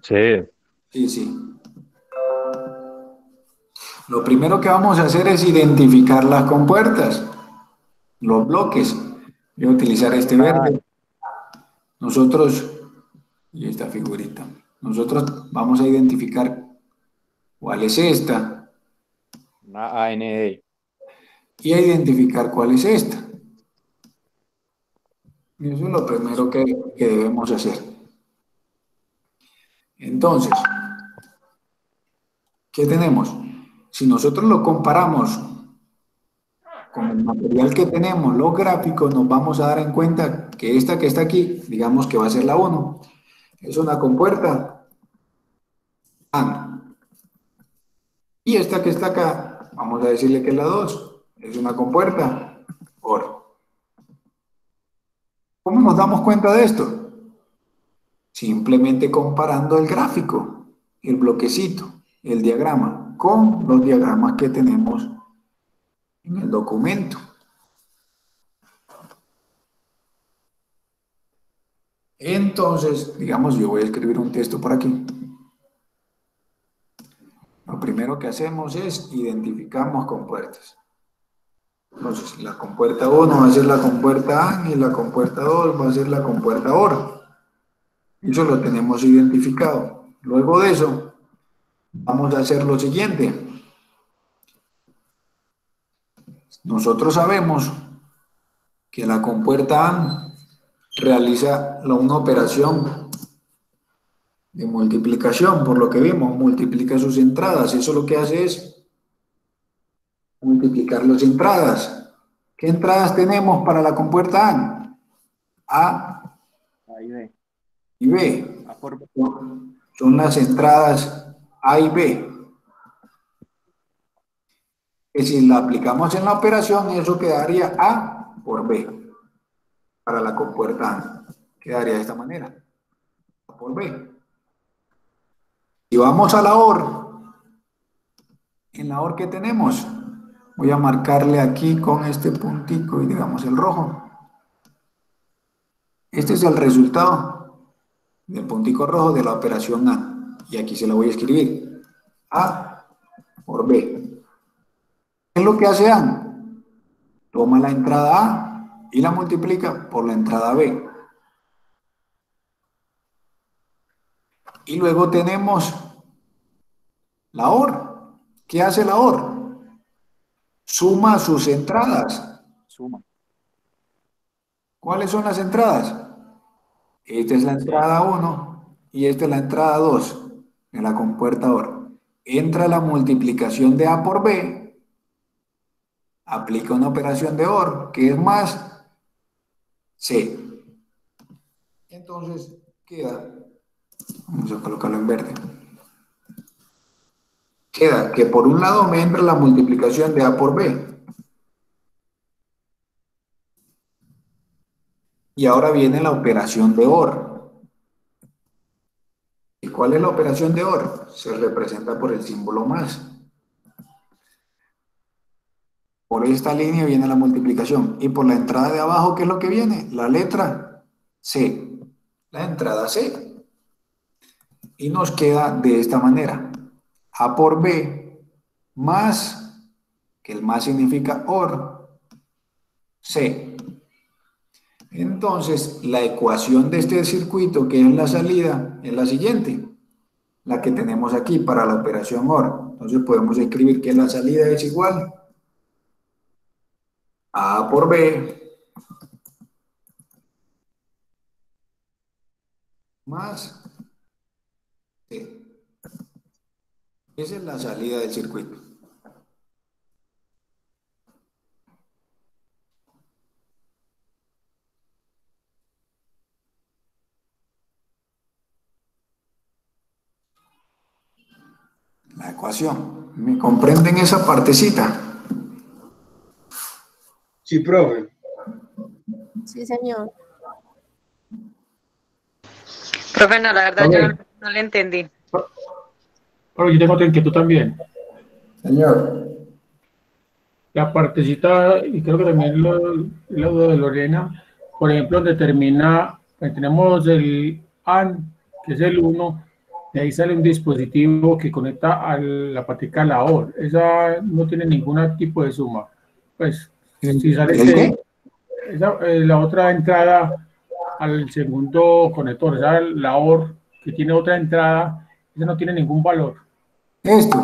Sí. Sí, sí. Lo primero que vamos a hacer es identificar las compuertas, los bloques. Voy a utilizar este verde. Nosotros, y esta figurita, nosotros vamos a identificar cuál es esta. Una AND. Y a identificar cuál es esta. Y eso es lo primero que debemos hacer. Entonces, ¿qué tenemos? Si nosotros lo comparamos con el material que tenemos, los gráficos, nos vamos a dar en cuenta que esta que está aquí, digamos que va a ser la 1, es una compuerta AND. Y esta que está acá, vamos a decirle que es la 2, es una compuerta OR. ¿Cómo nos damos cuenta de esto? Simplemente comparando el gráfico, el bloquecito, el diagrama, con los diagramas que tenemos en el documento. Entonces, digamos, yo voy a escribir un texto por aquí. Lo primero que hacemos es identificamos compuertas. Entonces, la compuerta 1 va a ser la compuerta AND y la compuerta 2 va a ser la compuerta OR. Eso lo tenemos identificado. Luego de eso, vamos a hacer lo siguiente. Nosotros sabemos que la compuerta AND realiza una operación de multiplicación, por lo que vimos, multiplica sus entradas. Eso lo que hace es multiplicar las entradas. ¿Qué entradas tenemos para la compuerta AND? A y B. Son las entradas A y B. Que si la aplicamos en la operación, eso quedaría A por B. Para la compuerta AND. Quedaría de esta manera. A por B. Si vamos a la OR, en la OR que tenemos, voy a marcarle aquí con este puntico y digamos el rojo. Este es el resultado del puntico rojo de la operación A. Y aquí se la voy a escribir. A por B. ¿Qué es lo que hace A? Toma la entrada A y la multiplica por la entrada B. Y luego tenemos la OR. ¿Qué hace la OR? Suma sus entradas. Suma. ¿Cuáles son las entradas? Esta es la entrada 1 y esta es la entrada 2 de la compuerta OR. Entra la multiplicación de A por B, aplica una operación de OR, que es más C. Entonces queda, vamos a colocarlo en verde, queda que por un lado me entra la multiplicación de A por B. Y ahora viene la operación de OR. ¿Y cuál es la operación de OR? Se representa por el símbolo más. Por esta línea viene la multiplicación. Y por la entrada de abajo, ¿qué es lo que viene? La letra C. La entrada C. Y nos queda de esta manera. A por B más, que el más significa OR, C. Entonces, la ecuación de este circuito, que es la salida, es la siguiente, la que tenemos aquí para la operación OR. Entonces, podemos escribir que la salida es igual a A por B más C. Esa es la salida del circuito. La ecuación. ¿Me comprenden esa partecita? Sí, profe. Sí, señor. Profe, no, la verdad Ok. yo no le entendí. Pero yo tengo otra inquietud también. Señor. La partecita, y creo que también la duda de Lorena, por ejemplo, donde termina, tenemos el AN, que es el 1, de ahí sale un dispositivo que conecta a la patica a la OR. Esa no tiene ningún tipo de suma. Pues, si sale la otra entrada al segundo conector, esa, la OR, que tiene otra entrada, esa no tiene ningún valor. Esto.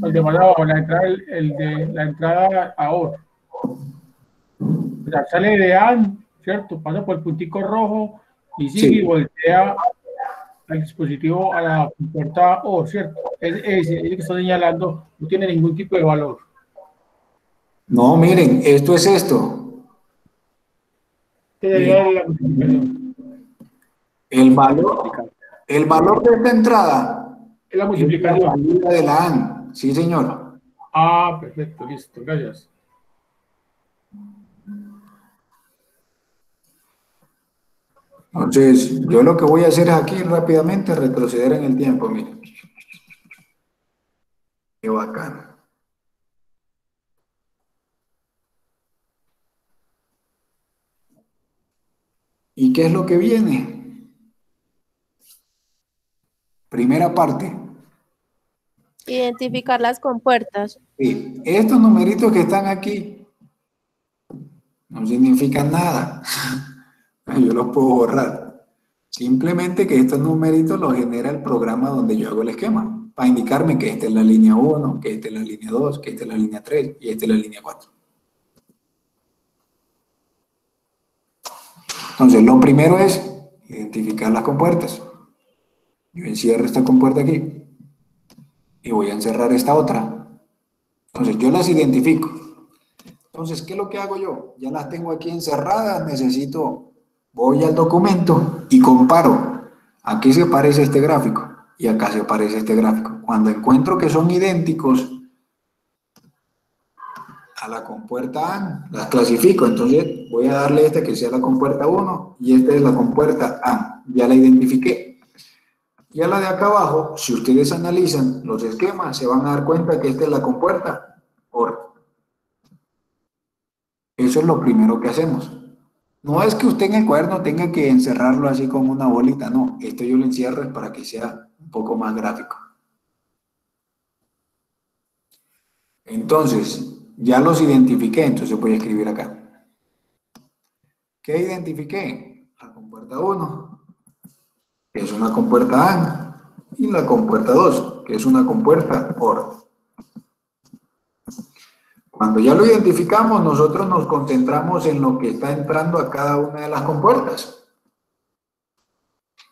El de más abajo, la entrada, el de la entrada a OR. O sea, sale de AN, ¿cierto? Pasa por el puntico rojo y sigue y voltea al dispositivo a la puerta OR, ¿cierto? Ese que está señalando no tiene ningún tipo de valor. No, miren, esto es esto. ¿Qué sería la multiplicación? El valor de esta entrada Es la multiplicación. es la salida de la AN. Sí, señor. Ah, perfecto, listo, gracias. Entonces, yo lo que voy a hacer aquí rápidamente es retroceder en el tiempo, miren. Qué bacano. ¿Y qué es lo que viene? Primera parte. Identificar las compuertas. Sí, estos numeritos que están aquí no significan nada. Yo los puedo borrar. Simplemente que estos numeritos los genera el programa donde yo hago el esquema, para indicarme que esta es la línea 1, que esta es la línea 2, que esta es la línea 3 y esta es la línea 4. Entonces, lo primero es identificar las compuertas. Yo encierro esta compuerta aquí y voy a encerrar esta otra. Entonces, yo las identifico. Entonces, ¿qué es lo que hago yo? Ya las tengo aquí encerradas, voy al documento y comparo. Aquí se parece este gráfico y acá se parece este gráfico. Cuando encuentro que son idénticos a la compuerta A, las clasifico. Entonces, voy a darle esta que sea la compuerta 1 y esta es la compuerta A. Ya la identifiqué. Y a la de acá abajo, si ustedes analizan los esquemas, se van a dar cuenta que esta es la compuerta OR. Eso es lo primero que hacemos. No es que usted en el cuaderno tenga que encerrarlo así como una bolita, no. Esto yo lo encierro es para que sea un poco más gráfico. Entonces, ya los identifiqué, entonces voy a escribir acá. ¿Qué identifiqué? La compuerta 1, que es una compuerta AND, y la compuerta 2, que es una compuerta OR. Cuando ya lo identificamos, nosotros nos concentramos en lo que está entrando a cada una de las compuertas.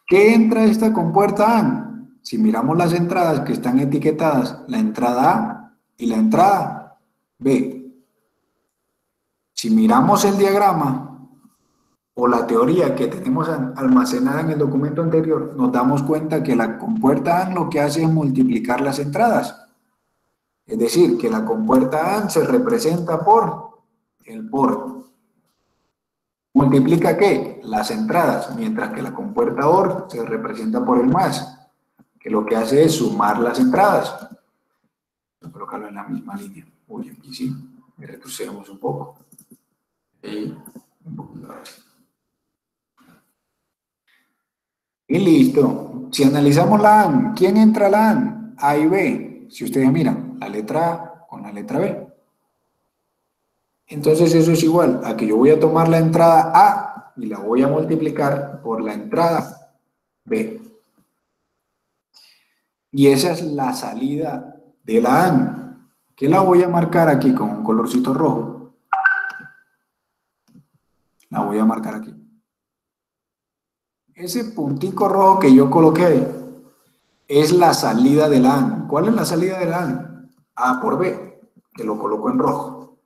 ¿Qué entra a esta compuerta AND? Si miramos las entradas que están etiquetadas, la entrada A y la entrada B. Si miramos el diagrama o la teoría que tenemos almacenada en el documento anterior, nos damos cuenta que la compuerta AND lo que hace es multiplicar las entradas. Es decir, que la compuerta AND se representa por el por. ¿Multiplica qué? Las entradas, mientras que la compuerta OR se representa por el más, que lo que hace es sumar las entradas. Voy a colocarlo en la misma línea. Uy, aquí sí, retrocedemos un poco. Y un poquito así. Y listo. Si analizamos la AND, ¿quién entra a la AND? A y B. Si ustedes miran, la letra A con la letra B. Entonces eso es igual a que yo voy a tomar la entrada A y la voy a multiplicar por la entrada B. Y esa es la salida de la AND, que la voy a marcar aquí con un colorcito rojo. La voy a marcar aquí. Ese puntico rojo que yo coloqué ahí es la salida de la AND. ¿Cuál es la salida de la AND? A por B, que lo coloco en rojo.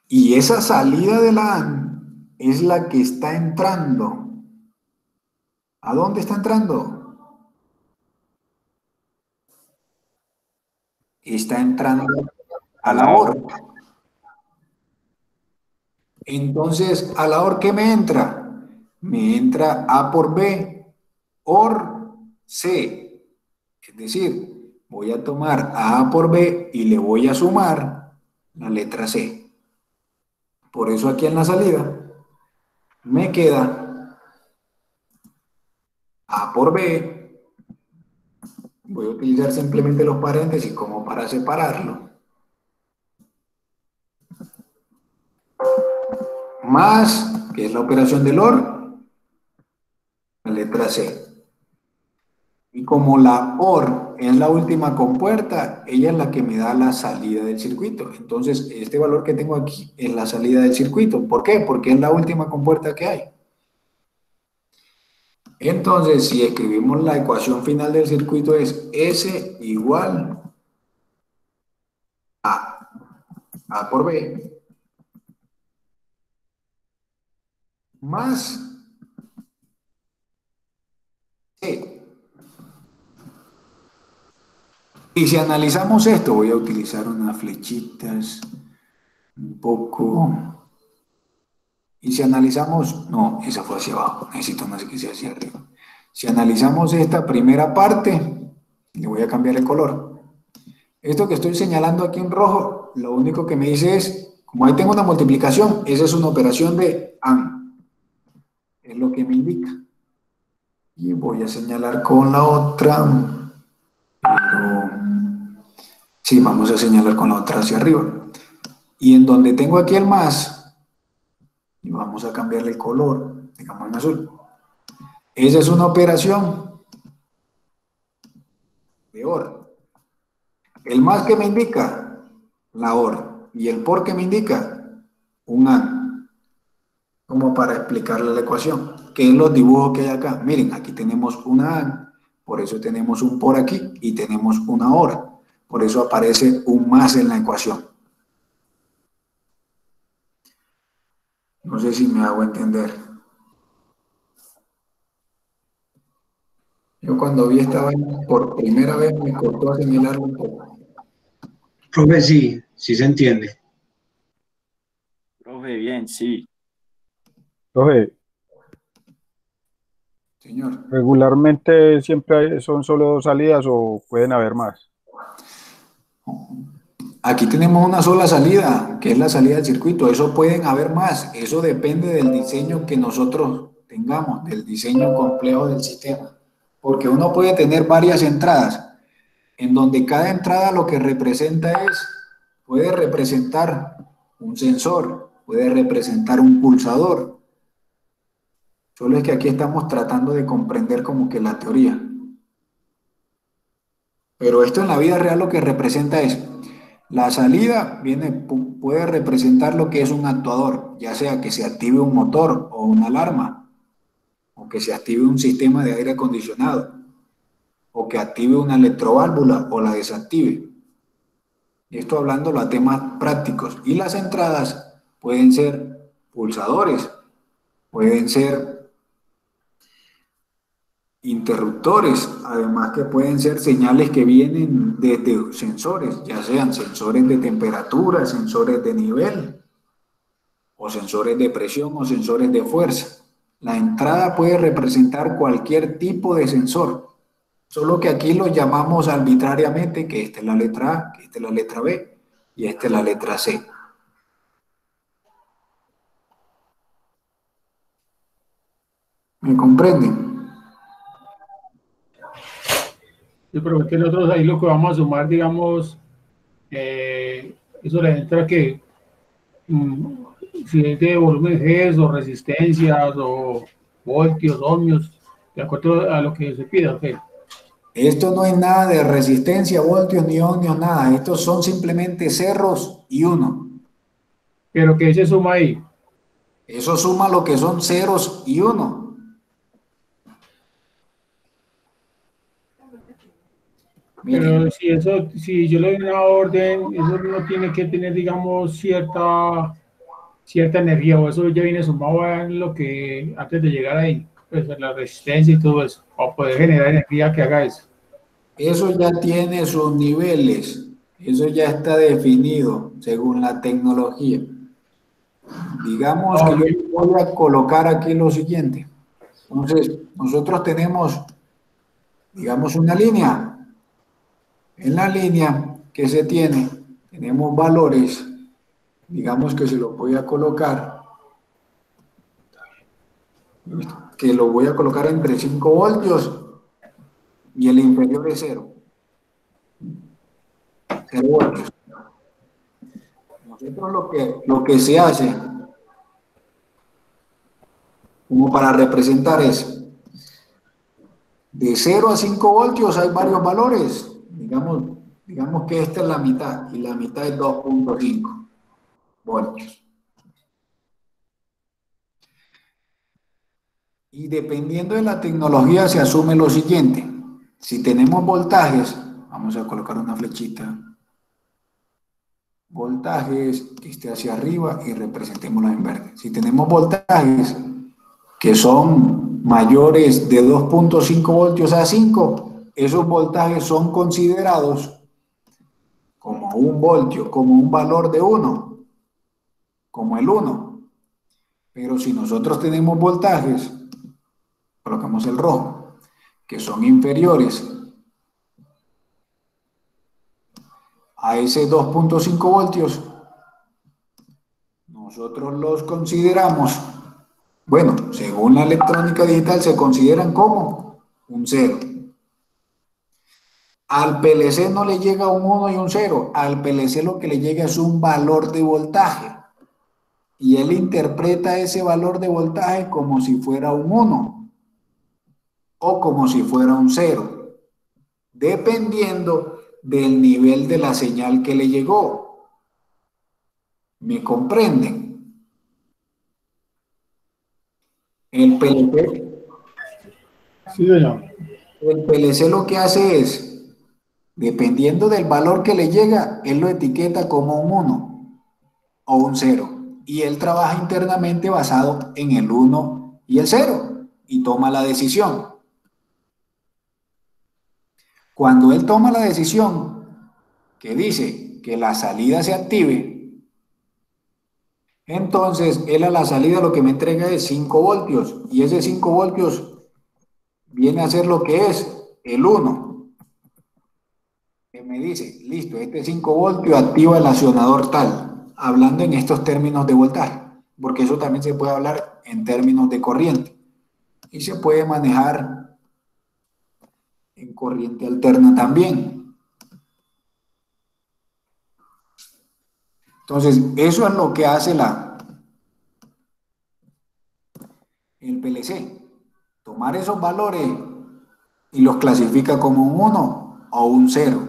Y esa salida de la AND es la que está entrando. ¿A dónde está entrando? Está entrando a la OR. Entonces, ¿a la OR qué me entra? Me entra A por B, OR C. Es decir, voy a tomar A por B y le voy a sumar la letra C. Por eso aquí en la salida me queda A por B. Voy a utilizar simplemente los paréntesis como para separarlo. Más, que es la operación del OR, la letra C. Y como la OR es la última compuerta, ella es la que me da la salida del circuito. Entonces, este valor que tengo aquí es la salida del circuito. ¿Por qué? Porque es la última compuerta que hay. Entonces, si escribimos la ecuación final del circuito es S igual a A por B más C. Y si analizamos esto, voy a utilizar unas flechitas un poco. Y si analizamos, no, esa fue hacia abajo, necesito más que sea hacia arriba. Si analizamos esta primera parte, le voy a cambiar el color. Esto que estoy señalando aquí en rojo, lo único que me dice es, como ahí tengo una multiplicación, esa es una operación de AND. Es lo que me indica. Y voy a señalar con la otra, pero sí, vamos a señalar con la otra hacia arriba. Y en donde tengo aquí el más, y vamos a cambiarle el color, digamos en azul. Esa es una operación de OR. El más que me indica, la OR. Y el por que me indica, un AND. Como para explicarle la ecuación. ¿Qué es los dibujos que hay acá? Miren, aquí tenemos una AND, por eso tenemos un por aquí, y tenemos una OR. Por eso aparece un más en la ecuación. No sé si me hago entender. Yo cuando vi esta vaina por primera vez me costó asimilarlo un poco. Profe, sí, sí se entiende. Profe, bien, sí. Profe, Señor. ¿regularmente siempre son solo dos salidas o pueden haber más? aquí tenemos una sola salida, que es la salida del circuito. Eso pueden haber más. Eso depende del diseño que nosotros tengamos, del diseño complejo del sistema. Porque uno puede tener varias entradas, en donde cada entrada lo que representa puede representar un sensor, puede representar un pulsador. Solo es que aquí estamos tratando de comprender como que la teoría. Pero esto en la vida real lo que representa es, la salida puede representar lo que es un actuador, ya sea que se active un motor o una alarma, o que se active un sistema de aire acondicionado, o que active una electroválvula o la desactive. Esto hablándolo a temas prácticos. Y las entradas pueden ser pulsadores, pueden ser interruptores, además que pueden ser señales que vienen desde sensores, ya sean sensores de temperatura, sensores de nivel, o sensores de presión o sensores de fuerza. La entrada puede representar cualquier tipo de sensor, solo que aquí lo llamamos arbitrariamente, que esta es la letra A, que esta es la letra B y esta es la letra C. ¿Me comprenden? Sí, pero es que nosotros ahí lo que vamos a sumar, digamos, eso le entra que si es de volumen G o resistencias o voltios, ohmios, de acuerdo a lo que se pida, ¿ok? Esto no es nada de resistencia, voltios, ni ohmios, nada. Estos son simplemente ceros y uno. ¿Pero qué se suma ahí? Eso suma lo que son ceros y uno. Pero si yo le doy una orden, eso no tiene que tener, digamos, cierta energía, o eso ya viene sumado en lo que antes de llegar ahí, pues la resistencia y todo eso, o poder generar energía que haga eso. Eso ya tiene sus niveles, eso ya está definido según la tecnología. Digamos que yo voy a colocar aquí lo siguiente. Entonces, nosotros tenemos, digamos, una línea. En la línea que se tiene, tenemos valores, digamos que se los voy a colocar, que lo voy a colocar entre 5 voltios y el inferior es 0. 0 voltios. Nosotros lo que se hace, como para representar es, de 0 a 5 voltios hay varios valores. Digamos que esta es la mitad, y la mitad es 2.5 voltios. Y dependiendo de la tecnología se asume lo siguiente. Si tenemos voltajes, vamos a colocar una flechita, voltajes que esté hacia arriba y representémoslos en verde. Si tenemos voltajes que son mayores de 2.5 voltios a 5, esos voltajes son considerados como un voltio, como un valor de 1, como el 1. Pero si nosotros tenemos voltajes, colocamos el rojo, que son inferiores a ese 2.5 voltios, nosotros los consideramos, bueno, según la electrónica digital, se consideran como un 0. Al PLC no le llega un 1 y un 0, al PLC lo que le llega es un valor de voltaje. Y él interpreta ese valor de voltaje como si fuera un 1 o como si fuera un 0, dependiendo del nivel de la señal que le llegó. ¿Me comprenden? El PLC, sí, señor. El PLC lo que hace es, dependiendo del valor que le llega, él lo etiqueta como un 1 o un 0. Y él trabaja internamente basado en el 1 y el 0 y toma la decisión. Cuando él toma la decisión que dice que la salida se active, entonces él a la salida lo que me entrega es 5 voltios y ese 5 voltios viene a ser lo que es el 1. que me dice, listo, este 5 voltios activa el accionador tal, hablando en estos términos de voltaje, porque eso también se puede hablar en términos de corriente y se puede manejar en corriente alterna también. Entonces, eso es lo que hace el PLC, tomar esos valores y los clasifica como un 1 o un 0.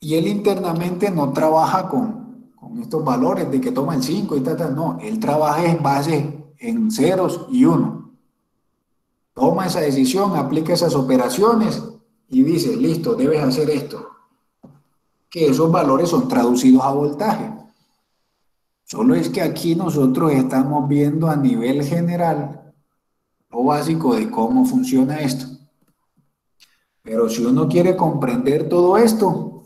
Y él internamente no trabaja con estos valores de que toma el 5 y tal, no, él trabaja en base en ceros y 1. Toma esa decisión, aplica esas operaciones y dice, listo, debes hacer esto. Que esos valores son traducidos a voltaje. Solo es que aquí nosotros estamos viendo a nivel general lo básico de cómo funciona esto. Pero si uno quiere comprender todo esto,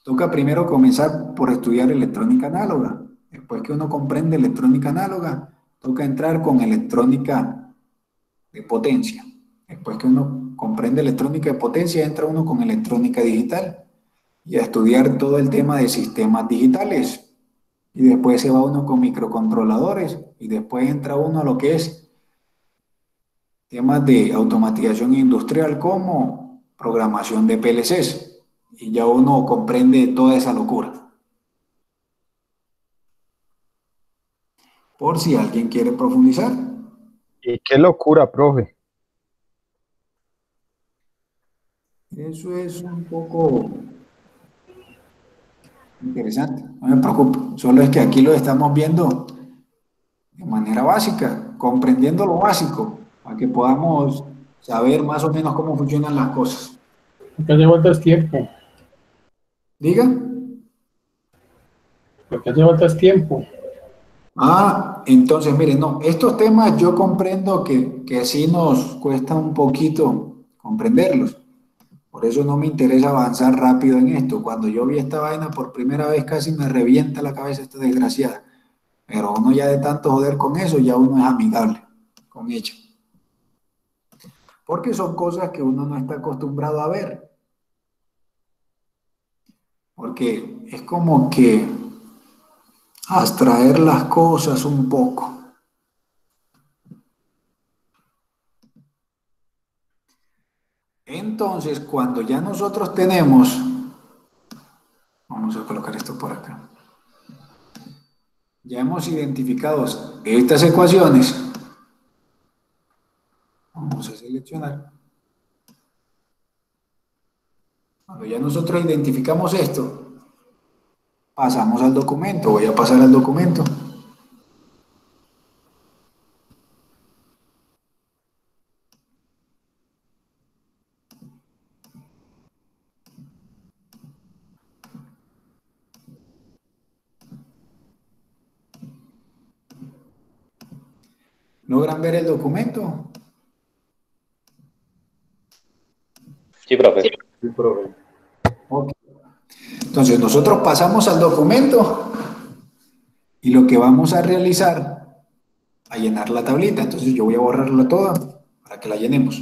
toca primero comenzar por estudiar electrónica análoga. Después que uno comprende electrónica análoga, toca entrar con electrónica de potencia. Después que uno comprende electrónica de potencia, entra uno con electrónica digital y a estudiar todo el tema de sistemas digitales. Y después se va uno con microcontroladores y después entra uno a lo que es temas de automatización industrial como programación de PLCs. Y ya uno comprende toda esa locura. Por si alguien quiere profundizar. Y qué locura, profe. Eso es un poco interesante. No me preocupe, solo es que aquí lo estamos viendo de manera básica, comprendiendo lo básico, para que podamos saber más o menos cómo funcionan las cosas. Porque hace falta tiempo. ¿Diga? Porque hace falta tiempo. Ah, entonces, miren, no, estos temas yo comprendo que sí nos cuesta un poquito comprenderlos. Por eso no me interesa avanzar rápido en esto. Cuando yo vi esta vaina por primera vez casi me revienta la cabeza esta desgraciada. Pero uno ya de tanto joder con eso, ya uno es amigable con ella. Porque son cosas que uno no está acostumbrado a ver. Porque es como que abstraer las cosas un poco. Entonces, cuando ya nosotros tenemos, vamos a colocar esto por acá, ya hemos identificado estas ecuaciones, vamos a seleccionar, cuando ya nosotros identificamos esto, pasamos al documento, voy a pasar al documento. ¿Logran ver el documento? Sí, profe. Sí, profe. Okay. Entonces nosotros pasamos al documento y lo que vamos a realizar, a llenar la tablita. Entonces yo voy a borrarla toda para que la llenemos.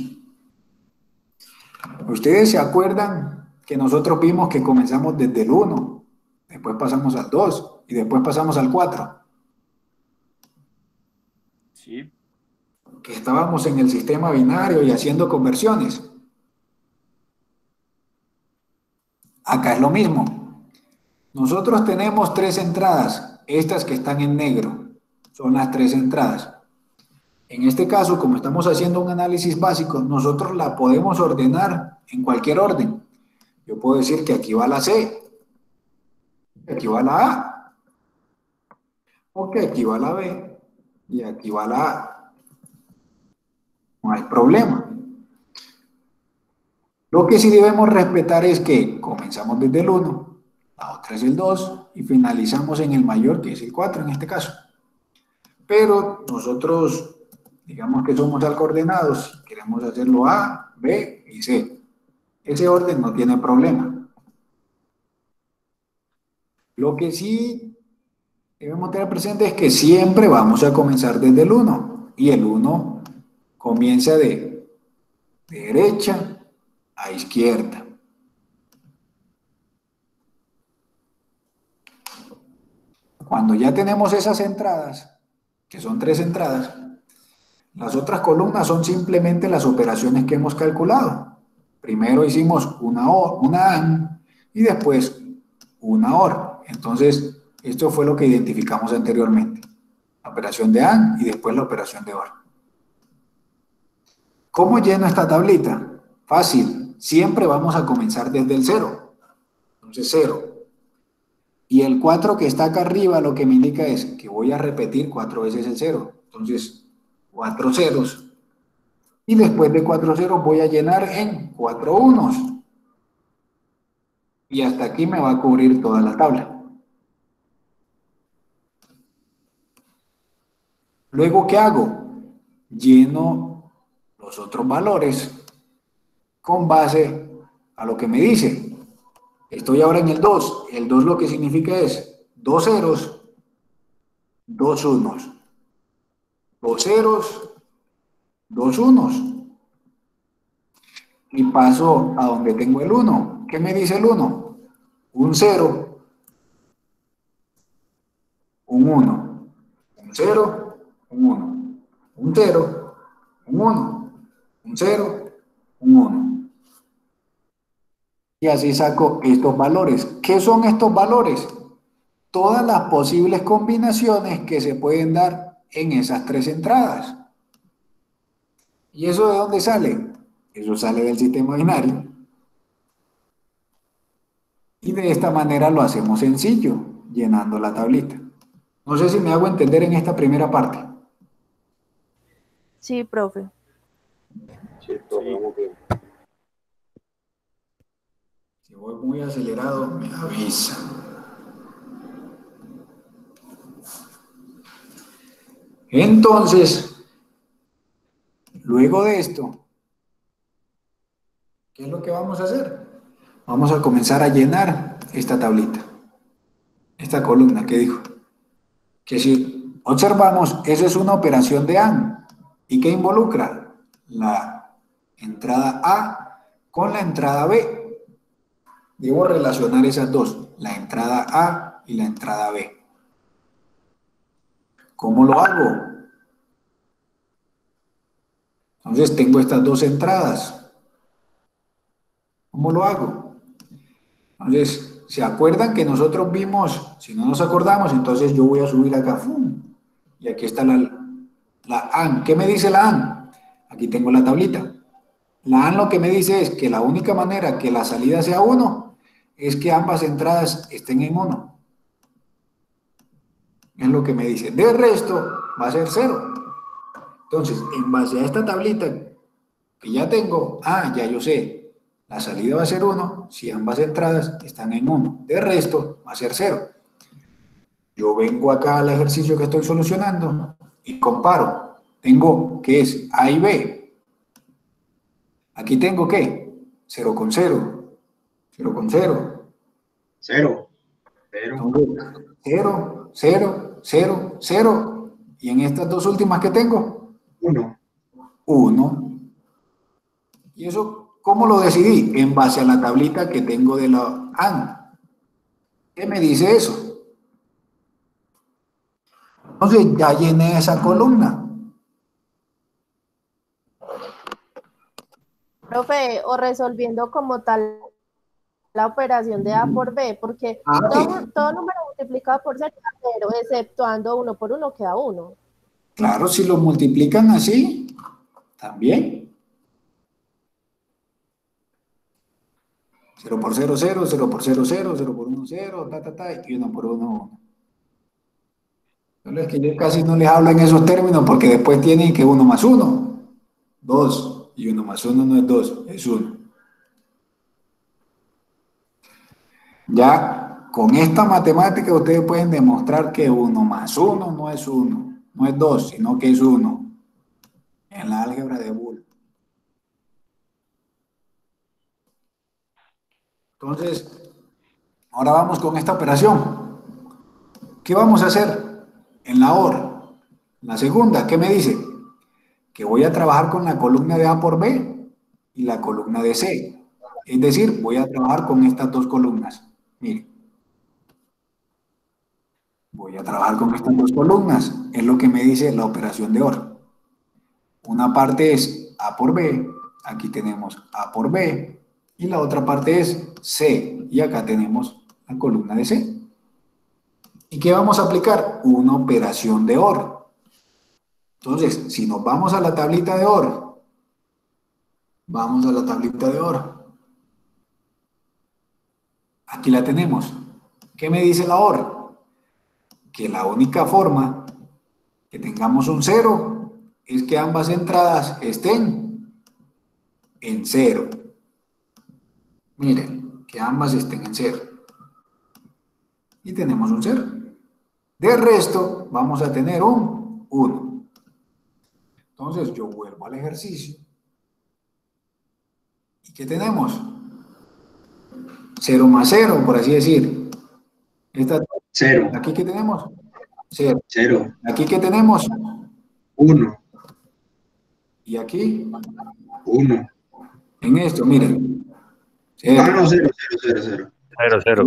Ustedes se acuerdan que nosotros vimos que comenzamos desde el 1, después pasamos al 2 y después pasamos al 4. Sí. Que estábamos en el sistema binario y haciendo conversiones. Acá es lo mismo. Nosotros tenemos 3 entradas, estas que están en negro, son las 3 entradas. En este caso, como estamos haciendo un análisis básico, nosotros la podemos ordenar en cualquier orden. Yo puedo decir que aquí va la C, que aquí va la A, o que aquí va la B y aquí va la A. No hay problema. Lo que sí debemos respetar es que comenzamos desde el 1, la otra es el 2 y finalizamos en el mayor, que es el 4 en este caso. Pero nosotros, digamos que somos algo ordenados, queremos hacerlo A, B y C. Ese orden no tiene problema. Lo que sí debemos tener presente es que siempre vamos a comenzar desde el 1 y el 1 comienza de derecha a izquierda. Cuando ya tenemos esas entradas, que son 3 entradas, las otras columnas son simplemente las operaciones que hemos calculado. Primero hicimos una AND y después una OR. Entonces, esto fue lo que identificamos anteriormente. La operación de AND y después la operación de OR. ¿Cómo lleno esta tablita? Fácil. Siempre vamos a comenzar desde el 0. Entonces, 0. Y el 4 que está acá arriba lo que me indica es que voy a repetir 4 veces el 0. Entonces, 4 ceros. Y después de 4 ceros voy a llenar en 4 unos. Y hasta aquí me va a cubrir toda la tabla. Luego, ¿qué hago? Lleno los otros valores con base a lo que me dice. Estoy ahora en el 2. El 2 lo que significa es 2 ceros, 2 unos. 2 ceros, 2 unos. Y paso a donde tengo el 1. ¿Qué me dice el 1? Un 0, un 1. Un 0, un 1. Un 0, un 1. Un 0, un 1. Y así saco estos valores. ¿Qué son estos valores? Todas las posibles combinaciones que se pueden dar en esas 3 entradas. ¿Y eso de dónde sale? Eso sale del sistema binario. Y de esta manera lo hacemos sencillo, llenando la tablita. No sé si me hago entender en esta primera parte. Sí, profe. Sí, muy bien. Si voy muy acelerado, me avisa. Entonces, luego de esto, ¿qué es lo que vamos a hacer? Vamos a comenzar a llenar esta tablita, esta columna que dijo. Que si observamos, eso es una operación de AND. ¿Y qué involucra? La entrada A con la entrada B. Debo relacionar esas dos, la entrada A y la entrada B. ¿Cómo lo hago? Entonces tengo estas dos entradas. ¿Cómo lo hago? Entonces, ¿se acuerdan que nosotros vimos? Si no nos acordamos, entonces yo voy a subir acá. ¡Fum! Y aquí está la AND. ¿Qué me dice la AND? Aquí tengo la tablita. La AND lo que me dice es que la única manera que la salida sea 1 es que ambas entradas estén en 1. Es lo que me dice. De resto, va a ser 0. Entonces, en base a esta tablita que ya tengo, ya yo sé, la salida va a ser 1 si ambas entradas están en 1. De resto, va a ser 0. Yo vengo acá al ejercicio que estoy solucionando y comparo. Tengo que es A y B. Aquí tengo ¿qué? 0 con 0. 0 con 0. 0. 0, 0, 0, 0. Y en estas dos últimas que tengo, 1. 1. ¿Y eso cómo lo decidí? En base a la tablita que tengo de la AND. ¿Qué me dice eso? Entonces ya llené esa columna. Profe, o resolviendo como tal la operación de A por B, porque todo número multiplicado por 0 da 0, exceptuando 1 por 1 queda 1. Claro, si lo multiplican así, también. 0 por 0, 0, 0 por 0, 0, 0 por 1, 0, y 1 por 1, 1. Solo es que yo casi no les hablo en esos términos porque después tienen que 1 más 1, 2, y 1 más 1 no es 2, es 1. Ya con esta matemática ustedes pueden demostrar que 1 más 1 no es 1, no es 2, sino que es 1 en la álgebra de Boole. Entonces, ahora vamos con esta operación. ¿Qué vamos a hacer? En la OR, la segunda, ¿qué me dice? que voy a trabajar con la columna de A por B y la columna de C. Es decir, voy a trabajar con estas dos columnas. Miren. Voy a trabajar con estas dos columnas. Es lo que me dice la operación de OR. Una parte es A por B. Aquí tenemos A por B. Y la otra parte es C. Y acá tenemos la columna de C. ¿Y qué vamos a aplicar? Una operación de OR. Entonces, si nos vamos a la tablita de OR, vamos a la tablita de OR. Aquí la tenemos. ¿Qué me dice la OR? Que la única forma que tengamos un 0 es que ambas entradas estén en 0. Miren, que ambas estén en 0. Y tenemos un 0. De resto, vamos a tener un 1. Entonces, yo vuelvo al ejercicio. ¿Y qué tenemos? 0 más 0, por así decir. Esta, 0. ¿Aquí qué tenemos? 0. 0. ¿Aquí qué tenemos? 1. ¿Y aquí? 1. En esto, miren. 0. Ah, no, 0, 0, 0, 0. 0.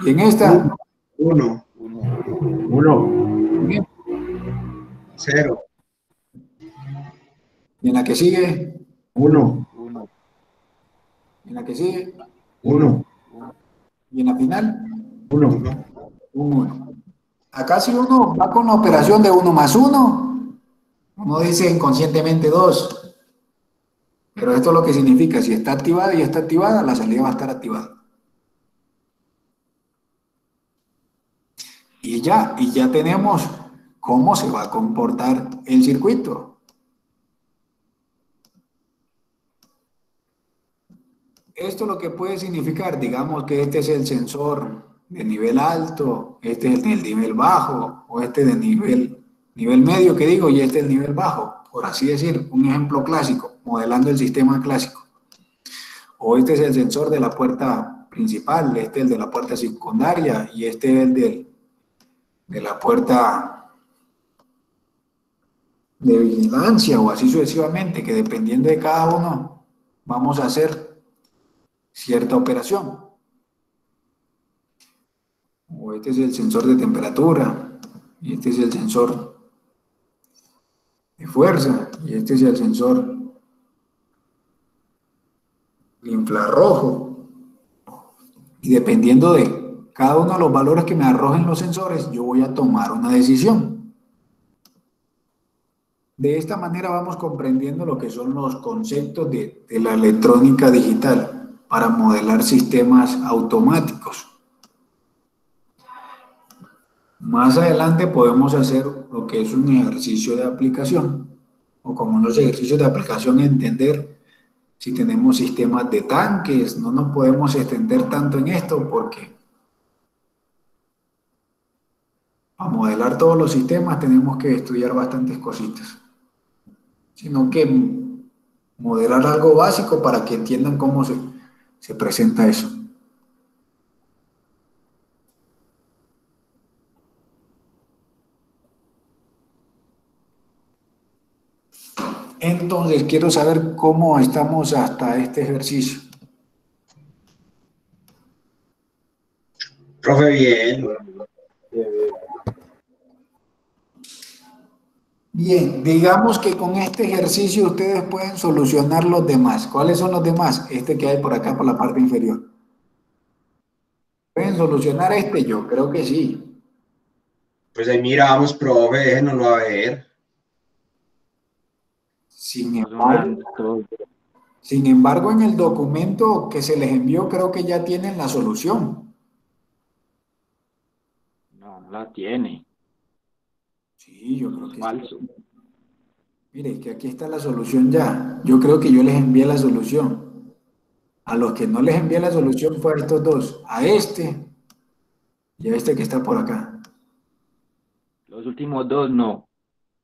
Y en esta. 1. 1. 0. ¿Y en la que sigue? 1. ¿En la que sigue? 1. ¿Y en la final? 1. Un 1. Acá si uno va con la operación de 1 más 1, uno dice inconscientemente 2. Pero esto es lo que significa, si está activada y está activada, la salida va a estar activada. Y ya tenemos cómo se va a comportar el circuito. Esto lo que puede significar, digamos que este es el sensor de nivel alto, este es el nivel bajo, o este de nivel medio que digo, y este es el nivel bajo, por así decir, un ejemplo clásico, modelando el sistema clásico. O este es el sensor de la puerta principal, este es el de la puerta secundaria, y este es el de la puerta de vigilancia, o así sucesivamente, que dependiendo de cada uno, vamos a hacer cierta operación. O este es el sensor de temperatura, y este es el sensor de fuerza, y este es el sensor de infrarrojo. Y dependiendo de cada uno de los valores que me arrojen los sensores, yo voy a tomar una decisión. De esta manera vamos comprendiendo lo que son los conceptos de la electrónica digital para modelar sistemas automáticos. Más adelante podemos hacer lo que es un ejercicio de aplicación, o como unos ejercicios de aplicación, entender si tenemos sistemas de tanques. No nos podemos extender tanto en esto porque para modelar todos los sistemas tenemos que estudiar bastantes cositas, sino que modelar algo básico para que entiendan cómo se presenta eso. Entonces, quiero saber cómo estamos hasta este ejercicio. Profe, bien. Bien, digamos que con este ejercicio ustedes pueden solucionar los demás. ¿Cuáles son los demás? Este que hay por acá, por la parte inferior. ¿Pueden solucionar este? Yo creo que sí. Pues ahí miramos, profe, déjenoslo a ver. Sin embargo, en el documento que se les envió, creo que ya tienen la solución. No, no la tiene. Sí, yo creo que Falso. sí. Mire, que aquí está la solución ya. Yo creo que yo les envié la solución. A los que no les envié la solución fue a estos dos. A este y a este que está por acá. Los últimos dos no.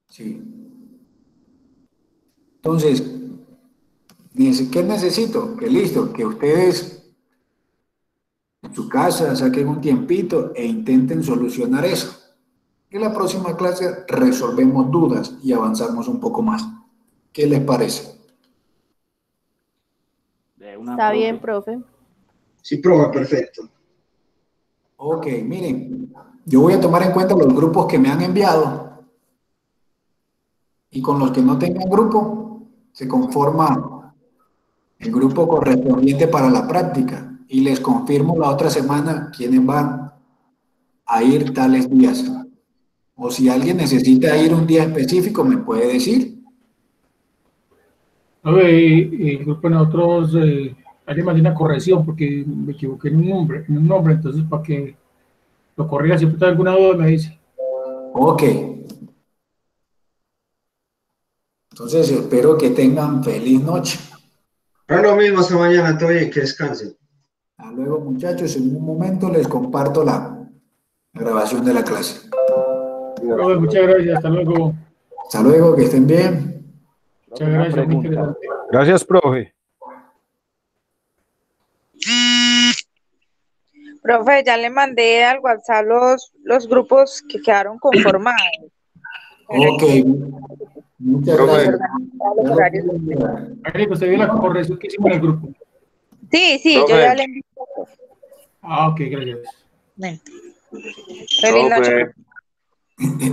Sí. Entonces, ¿qué necesito? Que listo, que ustedes en su casa saquen un tiempito e intenten solucionar eso. En la próxima clase resolvemos dudas y avanzamos un poco más. ¿Qué les parece? Está bien, profe. Sí, profe, perfecto. Ok, miren, yo voy a tomar en cuenta los grupos que me han enviado y con los que no tengan grupo se conforma el grupo correspondiente para la práctica y les confirmo la otra semana quiénes van a ir tales días. O si alguien necesita ir un día específico, me puede decir. Profe, y grupo nosotros, alguien me hace una corrección porque me equivoqué en un nombre, entonces para que lo corrija, siempre está alguna duda me dice. Ok. Entonces espero que tengan feliz noche. Para lo mismo, hasta mañana, todo bien, que descansen. Hasta luego, muchachos. En un momento les comparto la grabación de la clase. Profe, muchas gracias, hasta luego. Hasta luego, que estén bien. Muchas gracias, muy interesante. Gracias, profe. Profe, ya le mandé al WhatsApp los grupos que quedaron conformados. Ok, muchas Profe. gracias. Los horarios. Angélica, ¿usted vio la corrección que hicimos en el grupo? Sí, sí, yo Profe. ya le envié. Ah, ok, gracias. Bueno. Feliz noche.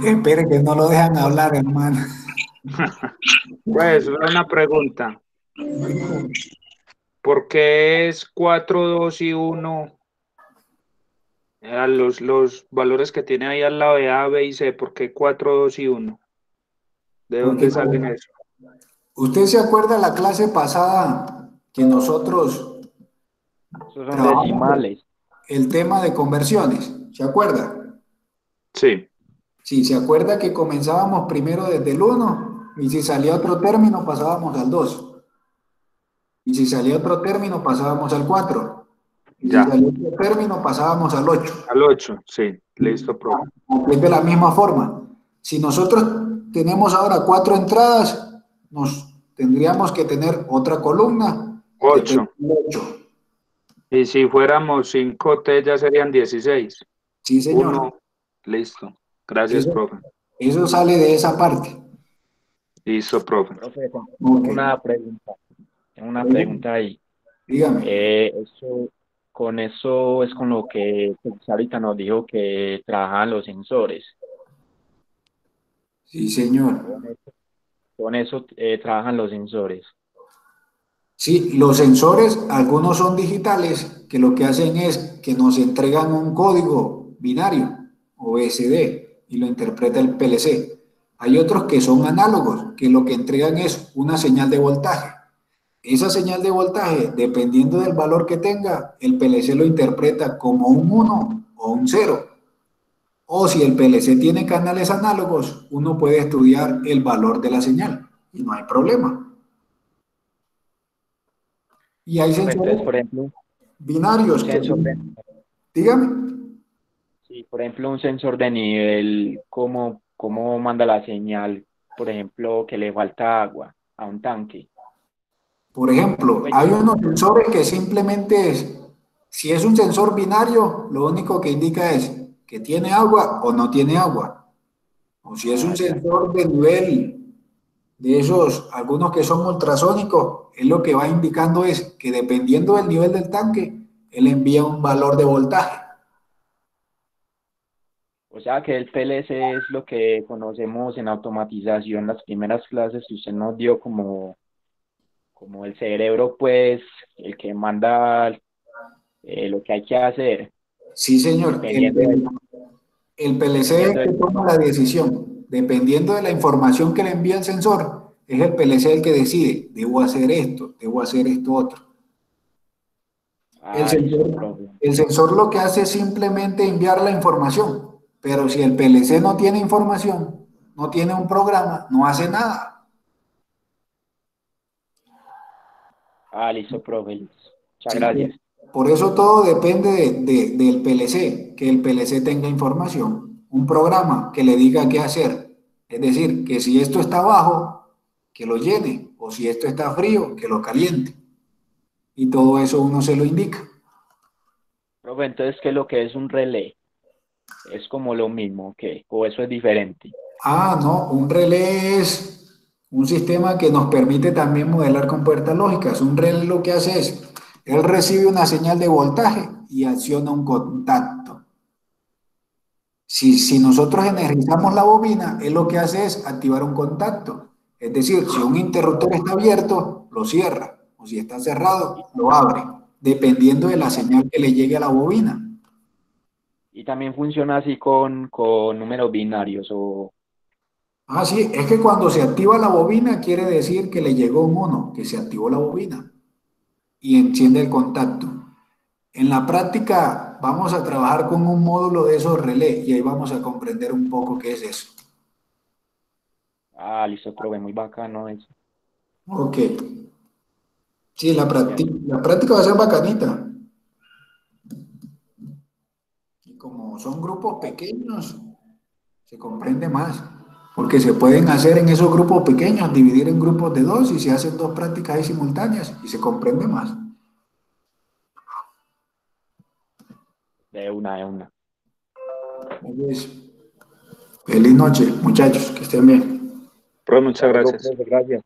Espere que no lo dejan hablar, hermano. Pues, una pregunta. ¿Por qué es 4, 2 y 1? Los valores que tiene ahí al lado de A, B y C, ¿por qué 4, 2 y 1? ¿De dónde salen eso? ¿Usted se acuerda la clase pasada que nosotros Esos son trabajamos decimales. el tema de conversiones? ¿Se acuerda? Sí. Sí, ¿se acuerda que comenzábamos primero desde el 1 y si salía otro término pasábamos al 2? Y si salía otro término pasábamos al 4. Y si Ya. salía otro término pasábamos al 8. Al 8, sí. Listo, profe. Es de la misma forma. Si nosotros tenemos ahora 4 entradas, nos tendríamos que tener otra columna. 8. 8. Y si fuéramos 5T ya serían 16. Sí, señor. 1. Listo. Gracias, profe. Eso sale de esa parte. Listo, profe. Profe, tengo Ok. una pregunta. Tengo una pregunta ahí. Dígame. Con eso es con lo que ahorita nos dijo que trabajan los sensores. Sí, señor. Con eso trabajan los sensores. Sí, los sensores, algunos son digitales, que lo que hacen es que nos entregan un código binario, OSD, y lo interpreta el PLC. Hay otros que son análogos, que lo que entregan es una señal de voltaje. Esa señal de voltaje, dependiendo del valor que tenga, el PLC lo interpreta como un 1 o un 0. O si el PLC tiene canales análogos, uno puede estudiar el valor de la señal y no hay problema. Y hay sensores Entonces, por ejemplo, binarios que... Dígame. Sí, por ejemplo, un sensor de nivel, ¿cómo manda la señal? Por ejemplo, que le falta agua a un tanque. Por ejemplo, hay unos sensores que simplemente es, si es un sensor binario, lo único que indica es que tiene agua o no tiene agua. O si es un sensor de nivel de esos, algunos que son ultrasónicos, él lo que va indicando es que dependiendo del nivel del tanque, él envía un valor de voltaje. O sea que el PLC es lo que conocemos en automatización, las primeras clases que usted nos dio como el cerebro, pues, el que manda lo que hay que hacer. Sí, señor. El PLC es el que toma la decisión. Dependiendo de la información que le envía el sensor, es el PLC el que decide, debo hacer esto otro. El sensor lo que hace es simplemente enviar la información, pero si el PLC no tiene información, no tiene un programa, no hace nada. Listo, profe. Muchas Sí, gracias. por eso todo depende del PLC, que el PLC tenga información, un programa que le diga qué hacer. Es decir, que si esto está bajo, que lo llene, o si esto está frío, que lo caliente. Y todo eso uno se lo indica. Profe, entonces, ¿qué es lo que es un relé? ¿Es como lo mismo, qué? ¿O eso es diferente? No, un relé es un sistema que nos permite también modelar con puertas lógicas. Un relé lo que hace es, él recibe una señal de voltaje y acciona un contacto. Si nosotros energizamos la bobina, él lo que hace es activar un contacto. Es decir, si un interruptor está abierto, lo cierra, o si está cerrado, lo abre, dependiendo de la señal que le llegue a la bobina. Y también funciona así con números binarios o... Ah, sí, es que cuando se activa la bobina quiere decir que le llegó un 1, que se activó la bobina y enciende el contacto. En la práctica vamos a trabajar con un módulo de esos relés y ahí vamos a comprender un poco qué es eso. Ah, listo, profe, muy bacano eso. Ok. Sí, la práctica va a ser bacanita. Y como son grupos pequeños, se comprende más. Porque se pueden hacer en esos grupos pequeños, dividir en grupos de 2 y se hacen 2 prácticas ahí simultáneas y se comprende más. De una. Entonces, feliz noche, muchachos, que estén bien. Profe, muchas gracias. Gracias.